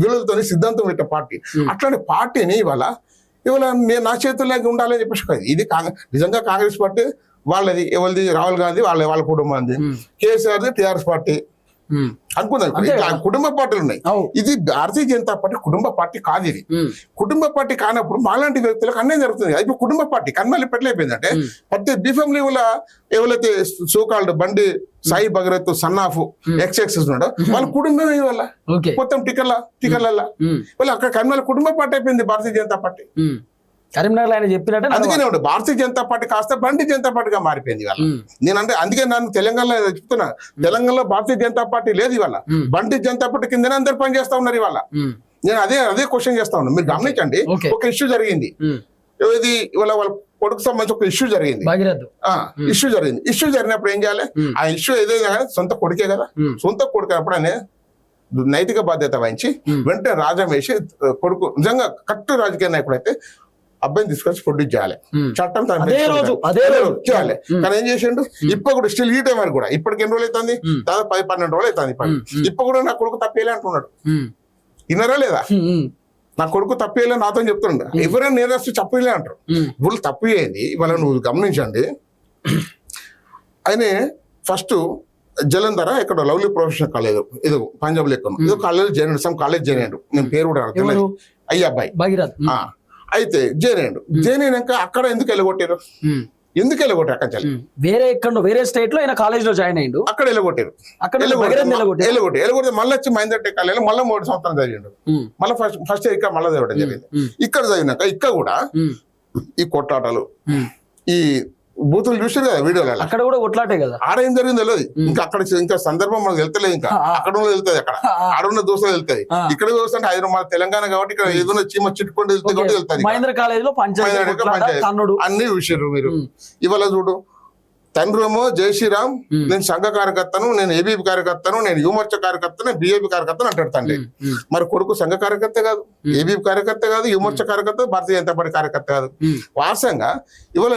విలువలతో సిద్ధాంతం పెట్టే పార్టీ. అట్లాంటి పార్టీని ఇవాళ నేను నా చేతుల్లోకి ఉండాలని చెప్పేసి కాదు. ఇది నిజంగా కాంగ్రెస్ పార్టీ వాళ్ళది, ఎవరిది రాహుల్ గాంధీ వాళ్ళ కుటుంబాన్ని, కేసీఆర్ది టీఆర్ఎస్ పార్టీ అనుకుందాం. కుటుంబ పార్టీలు ఉన్నాయి. ఇది భారతీయ జనతా పార్టీ కుటుంబ పార్టీ కాదు. ఇది కుటుంబ పార్టీ కానప్పుడు మాలాంటి వ్యక్తులకు అన్యాయం జరుగుతుంది. ఇప్పుడు కుటుంబ పార్టీ కన్మల్లి పెట్టలేకపోయిందంటే ప్రతి బీఫామ్ లెవెల్ ఎవరైతే సోకాల్డ్ బండి సాయి భగరత్ సన్నాఫ్ ఎక్సెక్సెస్ ఉన్నాడో వాళ్ళ కుటుంబం వల్ల మొత్తం టికెట్ల వాళ్ళు అక్కడ కన్మల్లి కుటుంబ పార్టీ అయిపోయింది భారతీయ జనతా పార్టీ. కరీంనగర్ ఆయన చెప్పినట్టే అందుకనే ఉండే భారతీయ జనతా పార్టీ కాస్త బండి జనతా పార్టీగా మారిపోయింది ఇవాళ. నేనంటే అందుకే నన్ను తెలంగాణలో చెప్తున్నా, తెలంగాణలో భారతీయ జనతా పార్టీ లేదు ఇవాళ, బండి జనతా పార్టీ కిందనే అందరు పని చేస్తా ఉన్నారు ఇవాళ. నేను అదే క్వశ్చన్ చేస్తా ఉన్నా. మీరు గమనించండి, ఒక ఇష్యూ జరిగింది, ఇది ఇవాళ వాళ్ళ కొడుకు సంబంధించి ఒక ఇష్యూ జరిగింది. ఇష్యూ జరిగినప్పుడు ఏం చేయాలి? ఆ ఇష్యూ ఏదైనా కానీ సొంత కొడుకే కదా, సొంత కొడుకు అప్పుడు అనే నైతిక బాధ్యత వహించి వెంటనే రాజం వేసి కొడుకు నిజంగా కరెక్ట్ రాజకీయ నాయకుడు అయితే అబ్బాయిని తీసుకొచ్చి ప్రొడ్యూస్ చేయాలి, చట్టం చేయాలి. కానీ ఏం చేసిండు? ఇప్పుడు కూడా స్టిల్ ఈ టైం అని కూడా ఇప్పటికి ఎన్ని రోజులు అవుతుంది? దాదాపు 10-12 రోజులు అవుతుంది. ఇప్పుడు కూడా నా కొడుకు తప్పేలే అంటున్నాడు. విన్నారా లేదా? నా కొడుకు తప్పేలే నాతో చెప్తుండ. ఎవరైనా నేరస్తూ తప్పేలే అంటారు. ఇప్పుడు తప్పు అయింది ఇవాళ నువ్వు గమనించండి. ఆయన ఫస్ట్ జలంధర ఇక్కడ లవ్లీ ప్రొఫెషనల్ కాలేజ్ ఇది పంజాబ్ లెక్క ఏదో college join some college join అయ్యాడు. నేను పేరు కూడా అయ్యా అబ్బాయి అయితే జాయిన్ అయినాక అక్కడ ఎందుకు వెళ్ళగొట్టారు? అక్కడ వేరే స్టేట్ లో కాలేజ్ లో జాయిన్ అయ్యిండు. అక్కడ వెళ్ళగొట్టి మళ్ళీ వచ్చి మహేందర్ టెక్ కాలేజ్ మళ్ళీ 3 సంవత్సరాలు చదివిండు. మళ్ళీ ఫస్ట్ ఇక్కడ మళ్ళీ చదవడం జరిగింది. ఇక్కడ చదివినాక ఇక్కడ కూడా ఈ కొట్లాటలు ఈ బూతులు చూసారు కదా వీడియోలో, అక్కడ కూడా కొట్లాటే కదా. ఆడ ఏం జరిగింది తెలియదు. ఇంకా సందర్భం మనకు వెళ్తలేదు. ఇంకా అక్కడ వెళ్తుంది, అక్కడ ఆడున్న దోస్తులు వెళ్తుంది. ఇక్కడ చూస్తుంటే హైదరాబాద్ తెలంగాణ కాబట్టి ఇక్కడ ఏదైనా చీమ చిట్టుకుంటూ వెళ్తుంది. మహేంద్ర కాలేజ్ లో అన్ని విషయాలు మీరు ఇవాళ చూడు. తండ్రి ఏమో జై శ్రీరామ్, నేను సంఘ కార్యకర్తను, నేను ఏబీపీ కార్యకర్తను, నేను యువమోర్చా కార్యకర్తను, బీఏపీ కార్యకర్తను అంటాడు తండ్రి. మరి కొడుకు సంఘ కార్యకర్త కాదు, ఏబీపీ కార్యకర్త కాదు, యువమోర్చా కార్యకర్త, భారతీయ జనతా పార్టీ కార్యకర్త కాదు. వాస్తవంగా ఇవాళ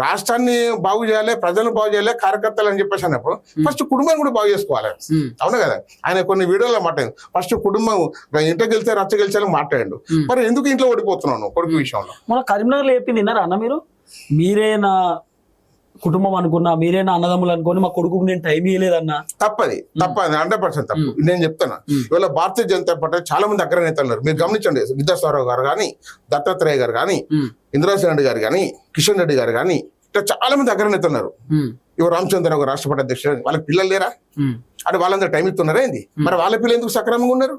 రాష్ట్రాన్ని బాగు చేయాలి, ప్రజలను బాగు చేయాలి, కార్యకర్తలు అని చెప్పేసి అన్నప్పుడు ఫస్ట్ కుటుంబాన్ని కూడా బాగు చేసుకోవాలి. అవును కదా? ఆయన కొన్ని వీడియోలో మాట్లాడు, ఫస్ట్ కుటుంబం ఇంట్లో గెలిస్తే రచ్చ గెలిచాలని మాట్లాడాడు. మరి ఎందుకు ఇంట్లో ఓడిపోతున్నాను కొడుకు విషయంలో? మన కరీంనగర్ లో చెప్పింది విన్నారా అన్న మీరు? మీరే నా కుటుంబం అనుకున్నా, మీరే నా అన్నదమ్ములు అనుకోని మా కొడుకు నేను టైం ఇవ్వలేదన్నా. తప్పది 100% తప్పు. నేను చెప్తాను, ఇవాళ భారతీయ జనతా పార్టీ చాలా మంది అగ్రనేతలు ఉన్నారు. మీరు గమనించండి, విద్యాసాగరరావు గారు కానీ, దత్తాత్రేయ గారు కానీ, ఇందిరాజన్ రెడ్డి గారు కానీ, కిషన్ రెడ్డి గారు కానీ, ఇట్లా చాలా మంది అగ్రనేతలు ఉన్నారు. ఇవాళ రామచంద్రరావు గారు రాష్ట్రపతి అధ్యక్షుడు, వాళ్ళకి పిల్లలు లేరా? అంటే వాళ్ళందరూ టైం ఇస్తున్నారా ఏంది? మరి వాళ్ళ పిల్లలు ఎందుకు సక్రమంగా ఉన్నారు?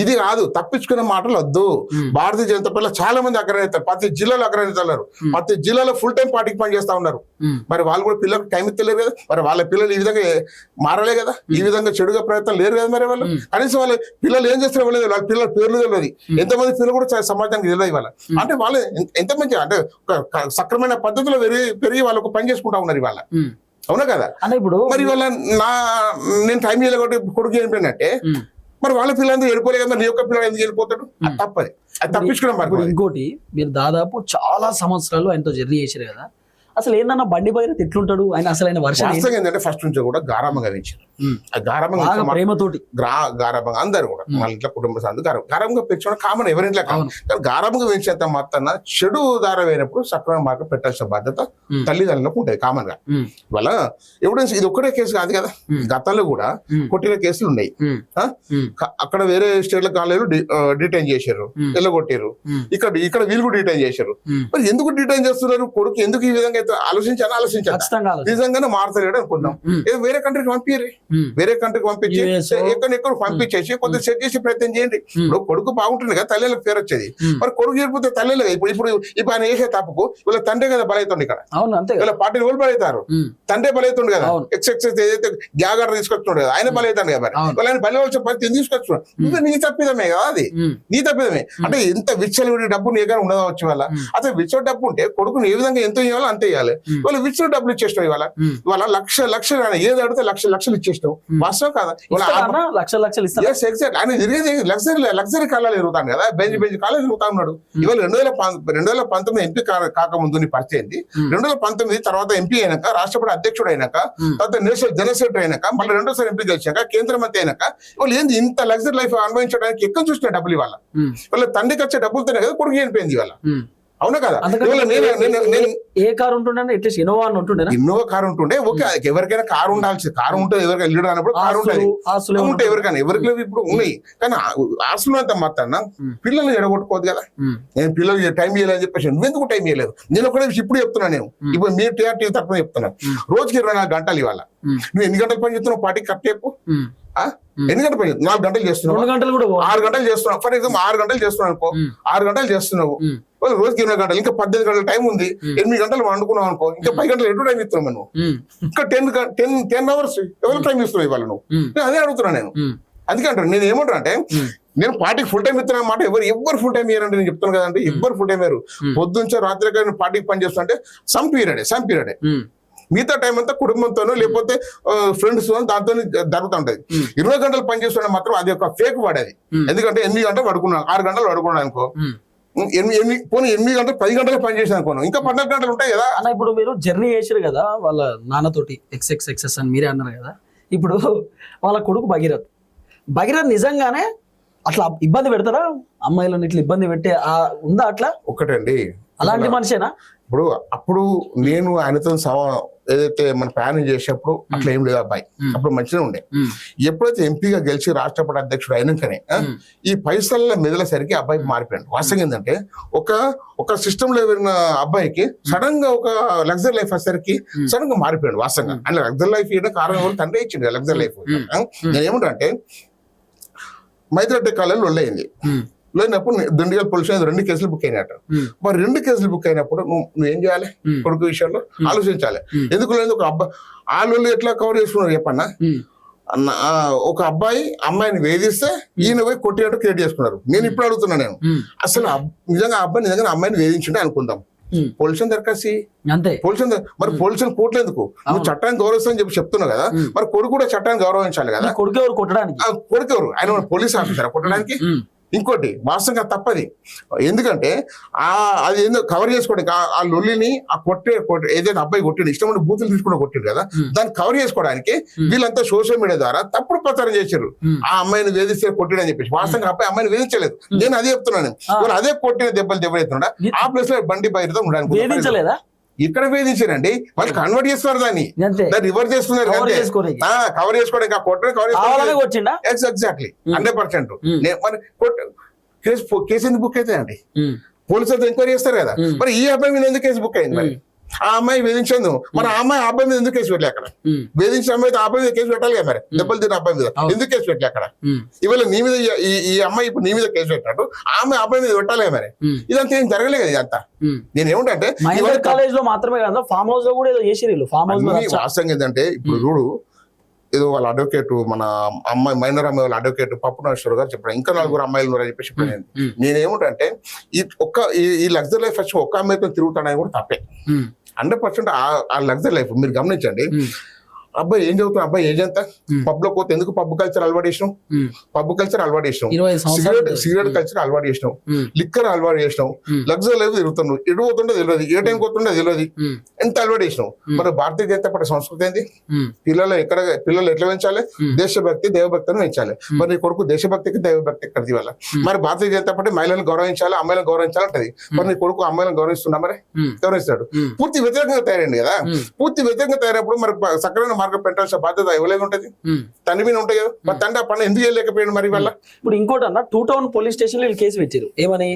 ఇది కాదు, తప్పించుకునే మాటలు వద్దు. భారతీయ జనతా పార్టీలో చాలా మంది అగ్రనేతలు, ప్రతి జిల్లాలో అగ్రనేతలు ఉన్నారు. ప్రతి జిల్లాలో ఫుల్ టైం పార్టీకి పనిచేస్తా ఉన్నారు. మరి వాళ్ళు కూడా పిల్లలకు టైం ఇస్తలేరు కదా. మరి వాళ్ళ పిల్లలు ఈ విధంగా మారలే కదా, ఈ విధంగా చెడుగా ప్రయత్నం లేరు కదా. మరి వాళ్ళు కనీసం వాళ్ళ పిల్లలు ఏం చేస్తారో తెలియదు, వాళ్ళ పిల్లల పేర్లు తెలియదు, ఎంతమంది పిల్లలు కూడా సమాజానికి తెలియదు ఇవాళ. అంటే వాళ్ళు ఎంతమంది అంటే సక్రమైన పద్ధతిలో పెరిగి వాళ్ళు పని చేసుకుంటా ఉన్నారు ఇవాళ. అవునా కదా? ఇప్పుడు మరి వాళ్ళ నేను టైం ఇవ్వలేకపోతే కొడుకు వెళ్ళిపోయినట్టే, మరి వాళ్ళ పిల్లలందరూ వెళ్ళిపోలే కదా, నీ యొక్క పిల్లలు ఎందుకు వెళ్ళిపోతాడు? అది తప్పది, అది తప్పించుకున్నాం. ఇంకోటి, మీరు దాదాపు చాలా సంవత్సరాలు ఆయనతో జర్నీ చేశారు కదా, అసలు ఏందన్నా బండి భైరత్ ఎట్లుంటాడు? ఆయన అసలు ఆయన వర్షం ఏంటంటే ఫస్ట్ నుంచి కూడా గారాబంగా పెంచారు. ప్రేమతోటి గారాబంగా అందరు కూడా వాళ్ళ ఇంట్లో కుటుంబ సభ్యులు గారాబంగా పెంచడం కామన్, ఎవరింట్లో కామన్. గారాబంగా పెంచేంత మాత్రాన చెడు దారమైనప్పుడు సక్రమ మార్గం పెట్టాల్సిన బాధ్యత తల్లిదండ్రులకు ఉంటుంది కామన్ గా. ఇవాళ ఎవిడెన్స్ ఇది ఒక్కటే కేసు కాదు కదా, గతంలో కూడా కొట్టిన కేసులు ఉన్నాయి. అక్కడ వేరే స్టేట్ల కాలేజీలు డిటైన్ చేశారు, వెళ్ళగొట్టారు. ఇక్కడ వీళ్ళు కూడా డిటైన్ చేశారు. మరి ఎందుకు డిటైన్ చేస్తున్నారు? కొడుకు ఎందుకు ఈ విధంగా ఆలోచించాలి ఖచ్చితంగా ఆలోచించాలి. నిజంగానే మారుతలేడు అనుకుందాం. ఏదో వేరే కంట్రీకి పంపించరు, వేరే కంట్రీకి పంపించి ఎక్కడ పంపించేసి కొంచెం సెట్ చేసి ప్రయత్నం చేయండి. ఇప్పుడు కొడుకు బాగుంటుంది కదా, తల్లిలకు పేరు వచ్చేది. మరి కొడుకు చేరిపోతే తల్లి ఇప్పుడు ఆయన చేసే తప్పుకు వీళ్ళ తండ్రి కదా బలవుతుంది ఇక్కడ. అవును అంతే. వీళ్ళ పార్టీలు వాళ్ళు బలవుతారు, తండ్రి బలవుతుండు కదా. ఎక్సెక్సెస్ ఏదైతే జాగర్ తీసుకొచ్చున్నాడు కదా, ఆయన బలవుతాడు కదా. వాళ్ళని బలవలసిన పరిస్థితి తీసుకొచ్చున్నాడు. ఇంకా నీ తప్పిదమే కదా, అది నీ తప్పిదమే. అంటే ఎంత విచ్చలు డబ్బు నీ దగ్గర ఉండదు వచ్చి వాళ్ళ. అసలు విచ్చల డబ్బు ఉంటే కొడుకుని ఏ విధంగా ఎంత ఇవ్వాలో అంతే ఇవ్వాలి. వాళ్ళు విచ్చల డబ్బులు ఇచ్చేస్తాం ఇవాళ లక్షలు ఏది అడితే లక్షలు ఇచ్చేస్తాం. వాస్తవం కాదా? లక్షలు ఆయన తిరిగేది లగ్జరీ కాలాలు తిరుగుతాను కదా, బెంచ్ కాలేజ్ తిరుగుతా ఉన్నాడు. ఇవాళ 2019 ఎంపీ కాకముందు నీ పరిచయం 2019 తర్వాత ఎంపీ అయినాక, రాష్ట్రపతి అధ్యక్షుడు అయినాక, తర్వాత నేషనల్ జనరల్ సెక్రటరీ అయినాక, మళ్ళీ రెండోసారి ఎంపీ గెలిచాక కేంద్ర మంత్రి అయినాక వాళ్ళు ఏంది ఇంత లగ్జరీ లైఫ్ అనుభవించడానికి ఎక్కడ చూసిన డబ్బులు ఇవాళ. వాళ్ళ తండ్రికి వచ్చే డబ్బులతోనే కదా కొడుకు చనిపోయింది ఇవాళ. అవునా కదా? ఏ కారు ఉంటుండే? అట్లీస్ట్ ఇన్నోవా ఉంటుండే. ఇన్నోవా కారు ఉంటుండే. ఓకే, ఎవరికైనా కారు ఉండాల్సింది. కారు ఉంటుంది, ఎవరికైనా ఇల్లు అన్నప్పుడు కారు ఉంటుంది ఉంటే ఎవరికైనా, ఎవరికి ఇప్పుడు ఉన్నాయి. కానీ ఆస్తులు అంతా మాత్రాన పిల్లలు ఎడగొట్టుకోవద్దు కదా. నేను పిల్లలు టైం ఇవ్వలేదని చెప్పేసి నువ్వెందుకు టైం ఇవ్వలేదు? నేను ఒకటే ఇప్పుడు చెప్తున్నా, నేను ఇప్పుడు మీరు టీఆర్టీ తరఫున చెప్తున్నా. రోజుకి 24 గంటలు ఇవాళ. నువ్వు ఎన్ని గంటలు పని చేస్తున్నావు పార్టీకి కరెక్ట్ చెప్పు. ఎన్ని గంటలు పని 4 గంటలు చేస్తున్నావు, 6 గంటలు చేస్తున్నావు. ఫర్ ఎగ్జాంపుల్ 6 గంటలు చేస్తున్నావు అనుకో, 6 గంటలు చేస్తున్నావు. రోజుకి 20 గంటలు, ఇంకా 18 గంటల టైం ఉంది. 8 గంటలు వండుకున్నావు అనుకో, ఇంకా 10 గంటలు ఎటు టైం ఇస్తున్నావు నువ్వు? ఇంకా 10 అవర్స్ ఎవరు టైం ఇస్తున్నావు ఇవాళ నువ్వు? నేను అదే అడుగుతున్నా నేను. అందుకంటారు నేను ఏమంటాను అంటే, నేను పార్టీకి ఫుల్ టైం ఇస్తున్నా మాట ఎవరు ఫుల్ టైం ఇయ్యారంటే నేను చెప్తాను కదండి. ఎవ్వరు ఫుల్ టైం ఇయ్యారు. పొద్దుంచో రాత్రి పార్టీకి పని చేస్తున్నా అంటే సమ్ పీరియడే. మిగతా టైం అంతా కుటుంబంతోనో లేకపోతే ఫ్రెండ్స్ దాంతో జరుగుతూ ఉంటది. 20 గంటలు పని చేస్తున్నా మాత్రం అది ఒక ఫేక్ వాడేది. ఎందుకంటే 8 గంటలు పడుకున్నాను, 6 గంటలు పడుకున్నాను అనుకో, 8 గంటలు 10 గంటలు పని చేసాను అనుకోను, ఇంకా 14 గంటలు ఉంటాయి కదా అన్న. ఇప్పుడు మీరు జర్నీ చేసారు కదా వాళ్ళ నాన్నతోటి, ఎక్సెస్ అని మీరే అన్నారు కదా. ఇప్పుడు వాళ్ళ కొడుకు భగీరథ్ నిజంగానే అట్లా ఇబ్బంది పెడతారా అమ్మాయిలను? ఇట్లా ఇబ్బంది పెట్టే ఉందా అట్లా? ఒకటండి, అలాంటి మనిషేనా? అప్పుడు నేను ఆయనతో ఏదైతే మన ప్రయాణం చేసేప్పుడు అట్లా ఏం లేదు అబ్బాయి. అప్పుడు మంచిగా ఉండే. ఎప్పుడైతే ఎంపీగా గెలిచి రాష్ట్రపతి అధ్యక్షుడు అయినాకనే ఈ పైసల మెదలసరికి అబ్బాయికి మారిపోయాడు. వాస్తవం ఏంటంటే ఒక సిస్టమ్ లో వెళ్ళిన అబ్బాయికి సడన్ గా ఒక లగ్జరీ లైఫ్ వచ్చేసరికి సడన్ గా మారిపోయాడు. వాస్తవంగా ఆయన లగ్జరీ లైఫ్ ఇవ్వడం కారణం కూడా తండ్రి ఇచ్చిండు లగ్జరీ లైఫ్. నేను ఏమంటా అంటే మైత్రి కాలంలో లొల్లయింది. లేనప్పుడు దండిగల్ పోలీసు 2 కేసులు బుక్ అయినట్టు. మరి 2 కేసులు బుక్ అయినప్పుడు నువ్వేం చేయాలి? కొడుకు విషయంలో ఆలోచించాలి. ఎందుకు లేదు ఒక అబ్బాయి వాళ్ళు ఎట్లా కవర్ చేసుకున్నారు చెప్పన్నా? ఒక అబ్బాయి అమ్మాయిని వేధిస్తే ఈయన పోయి కొట్టినట్టు క్రియేట్ చేసుకున్నారు. నేను ఇప్పుడు అడుగుతున్నా, నేను అసలు నిజంగా అబ్బాయి నిజంగా అమ్మాయిని వేధించుంటే అనుకుందాం, పోలీసులు దరఖాస్తు అంతే. మరి పోలీసులు కోర్టులు ఎందుకు? నువ్వు చట్టాన్ని గౌరవిస్తానని చెప్పి చెప్తున్నావు కదా, మరి కొడుకు కూడా చట్టాన్ని గౌరవించాలి కదా. కొడుకు ఎవరు కొట్టడానికి? కొడుకు ఎవరు? ఆయన పోలీస్ ఆఫీసరా కొట్టడానికి? ఇంకోటి వాస్తవంగా తప్పది. ఎందుకంటే అది ఏందో కవర్ చేసుకోవడానికి ఆ లొల్లిని ఏదైతే అబ్బాయి కొట్టిండు, ఇష్టమైన బూతులు తీసుకుంటూ కొట్టిండు కదా, దాన్ని కవర్ చేసుకోవడానికి వీళ్ళంతా సోషల్ మీడియా ద్వారా తప్పుడు ప్రచారం చేశారు. ఆ అమ్మాయిని వేధిస్తే కొట్టిడని చెప్పేసి. వాస్తవంగా అబ్బాయి అమ్మాయిని వేధించలేదు. నేను అదే చెప్తున్నాను. అదే కొట్టిన దెబ్బలు ఎత్తున్నాడా ఆ ప్లేస్ లో బండి బయటతో ఉండడానికి ఇక్కడ వేధించారండి. వాళ్ళు కన్వర్ట్ చేస్తున్నారు, దాన్ని రివర్స్ చేస్తున్నారు, కవర్ చేసుకోవడానికి. ఆ కొట్ట కవర్ ఎగ్జాక్ట్లీ 100%. మరి కేసు ఎందుకు బుక్ అవుతాయండి? పోలీసులతో ఎంక్వైరీ చేస్తారు కదా. మరి ఈ అబ్బాయి మీద ఎందుకు కేసు బుక్ అయింది? మరి ఆ అమ్మాయి వేధించదు, మరి ఆ అమ్మాయి అబ్బాయి మీద ఎందుకు కేసు పెట్టలే? అక్కడ వేధించిన అమ్మాయి ఆ అబ్బాయి మీద కేసు పెట్టాలి కదా. మరి దెబ్బలు తిన్న అబ్బాయి మీద ఎందుకు కేసు పెట్టలే? అక్కడ ఇవాళ నీ మీద ఈ అమ్మాయి ఇప్పుడు నీ మీద కేసు పెట్టినట్టు ఆ అమ్మాయి అబ్బాయి మీద పెట్టాలి కదా. మరి ఇదంతా ఏం జరగలేదు కదా. ఇదంతా నేను ఏమంటే కాలేజ్ లో మాత్రమే కాదు, ఫామ్ హౌస్ లో కూడా ఏదో చేసిరు. ఫామ్ హౌస్ వాస్తవం ఏంటంటే ఇప్పుడు చూడు, ఏదో వాళ్ళ అడ్వకేట్ మన అమ్మాయి మైనర్ అమ్మాయి వాళ్ళ అడ్వకేట్ పప్పు నాగేశ్వర గారు చెప్పారు, ఇంకా 4 అమ్మాయిలు ఉన్నారని చెప్పేసి చెప్పాను. నేనేమంటే ఈ లగ్జరీ లైఫ్ వచ్చి ఒక్క అమ్మాయితో తిరుగుతాడని కూడా తప్పే. 100% ఆ లగ్జరీ లైఫ్ మీరు గమనించండి. అబ్బాయి ఏం చదువుతున్నా, అబ్బాయి ఏజ్ ఎంత? పబ్ లో పోతే ఎందుకు పబ్ కల్చర్ అలవాటు చేసినాం? పబ్ కల్చర్ అలవాటు చేసినాం, సిగరెట్ కల్చర్ అలవాటు చేసినాం, లిక్కర్ అలవాటు చేసినాం, లగ్జరీ లైఫ్ తిరుగుతున్నాం. ఎటు పోతుండే తెలియదు, ఏ టైం పోతుండే తెలియదు, ఎంత అలవాటు చేసినాం. మరి భారతీయ జనతా పార్టీ సంస్కృతి ఏంది? పిల్లలు ఎట్లా పెంచాలి? దేశభక్తి దైవభక్తిని పెంచాలి. మరి నీ కొడుకు దేశభక్తికి దైవభక్తి ఎక్కడిది వల్ల? మరి భారతీయ జనతా పార్టీ మహిళలను గౌరవించాలి, అమ్మాయిలను గౌరవించాలంటది. మరి నీ కొడుకు అమ్మాయిలను గౌరవిస్తున్నా? మరి గౌరవిస్తాడు. పూర్తి వ్యతిరేకంగా తయారైంది కదా. పూర్తి వ్యతిరేకంగా తయారైనప్పుడు మరి సక్రమైన మార్గం పెట్టాల్సిన బాధ్యత ఎవరికి ఉంటది? తండ్రి మీద ఉంటాయి కదా. మరి తండ్రి ఆ పని ఎందుకు చేయలేకపోయాడు మరి వల్ల? ఇప్పుడు ఇంకోటి అన్న, 2 టౌన్ పోలీస్ స్టేషన్ లో కేసు పెట్టారు. ఏమని?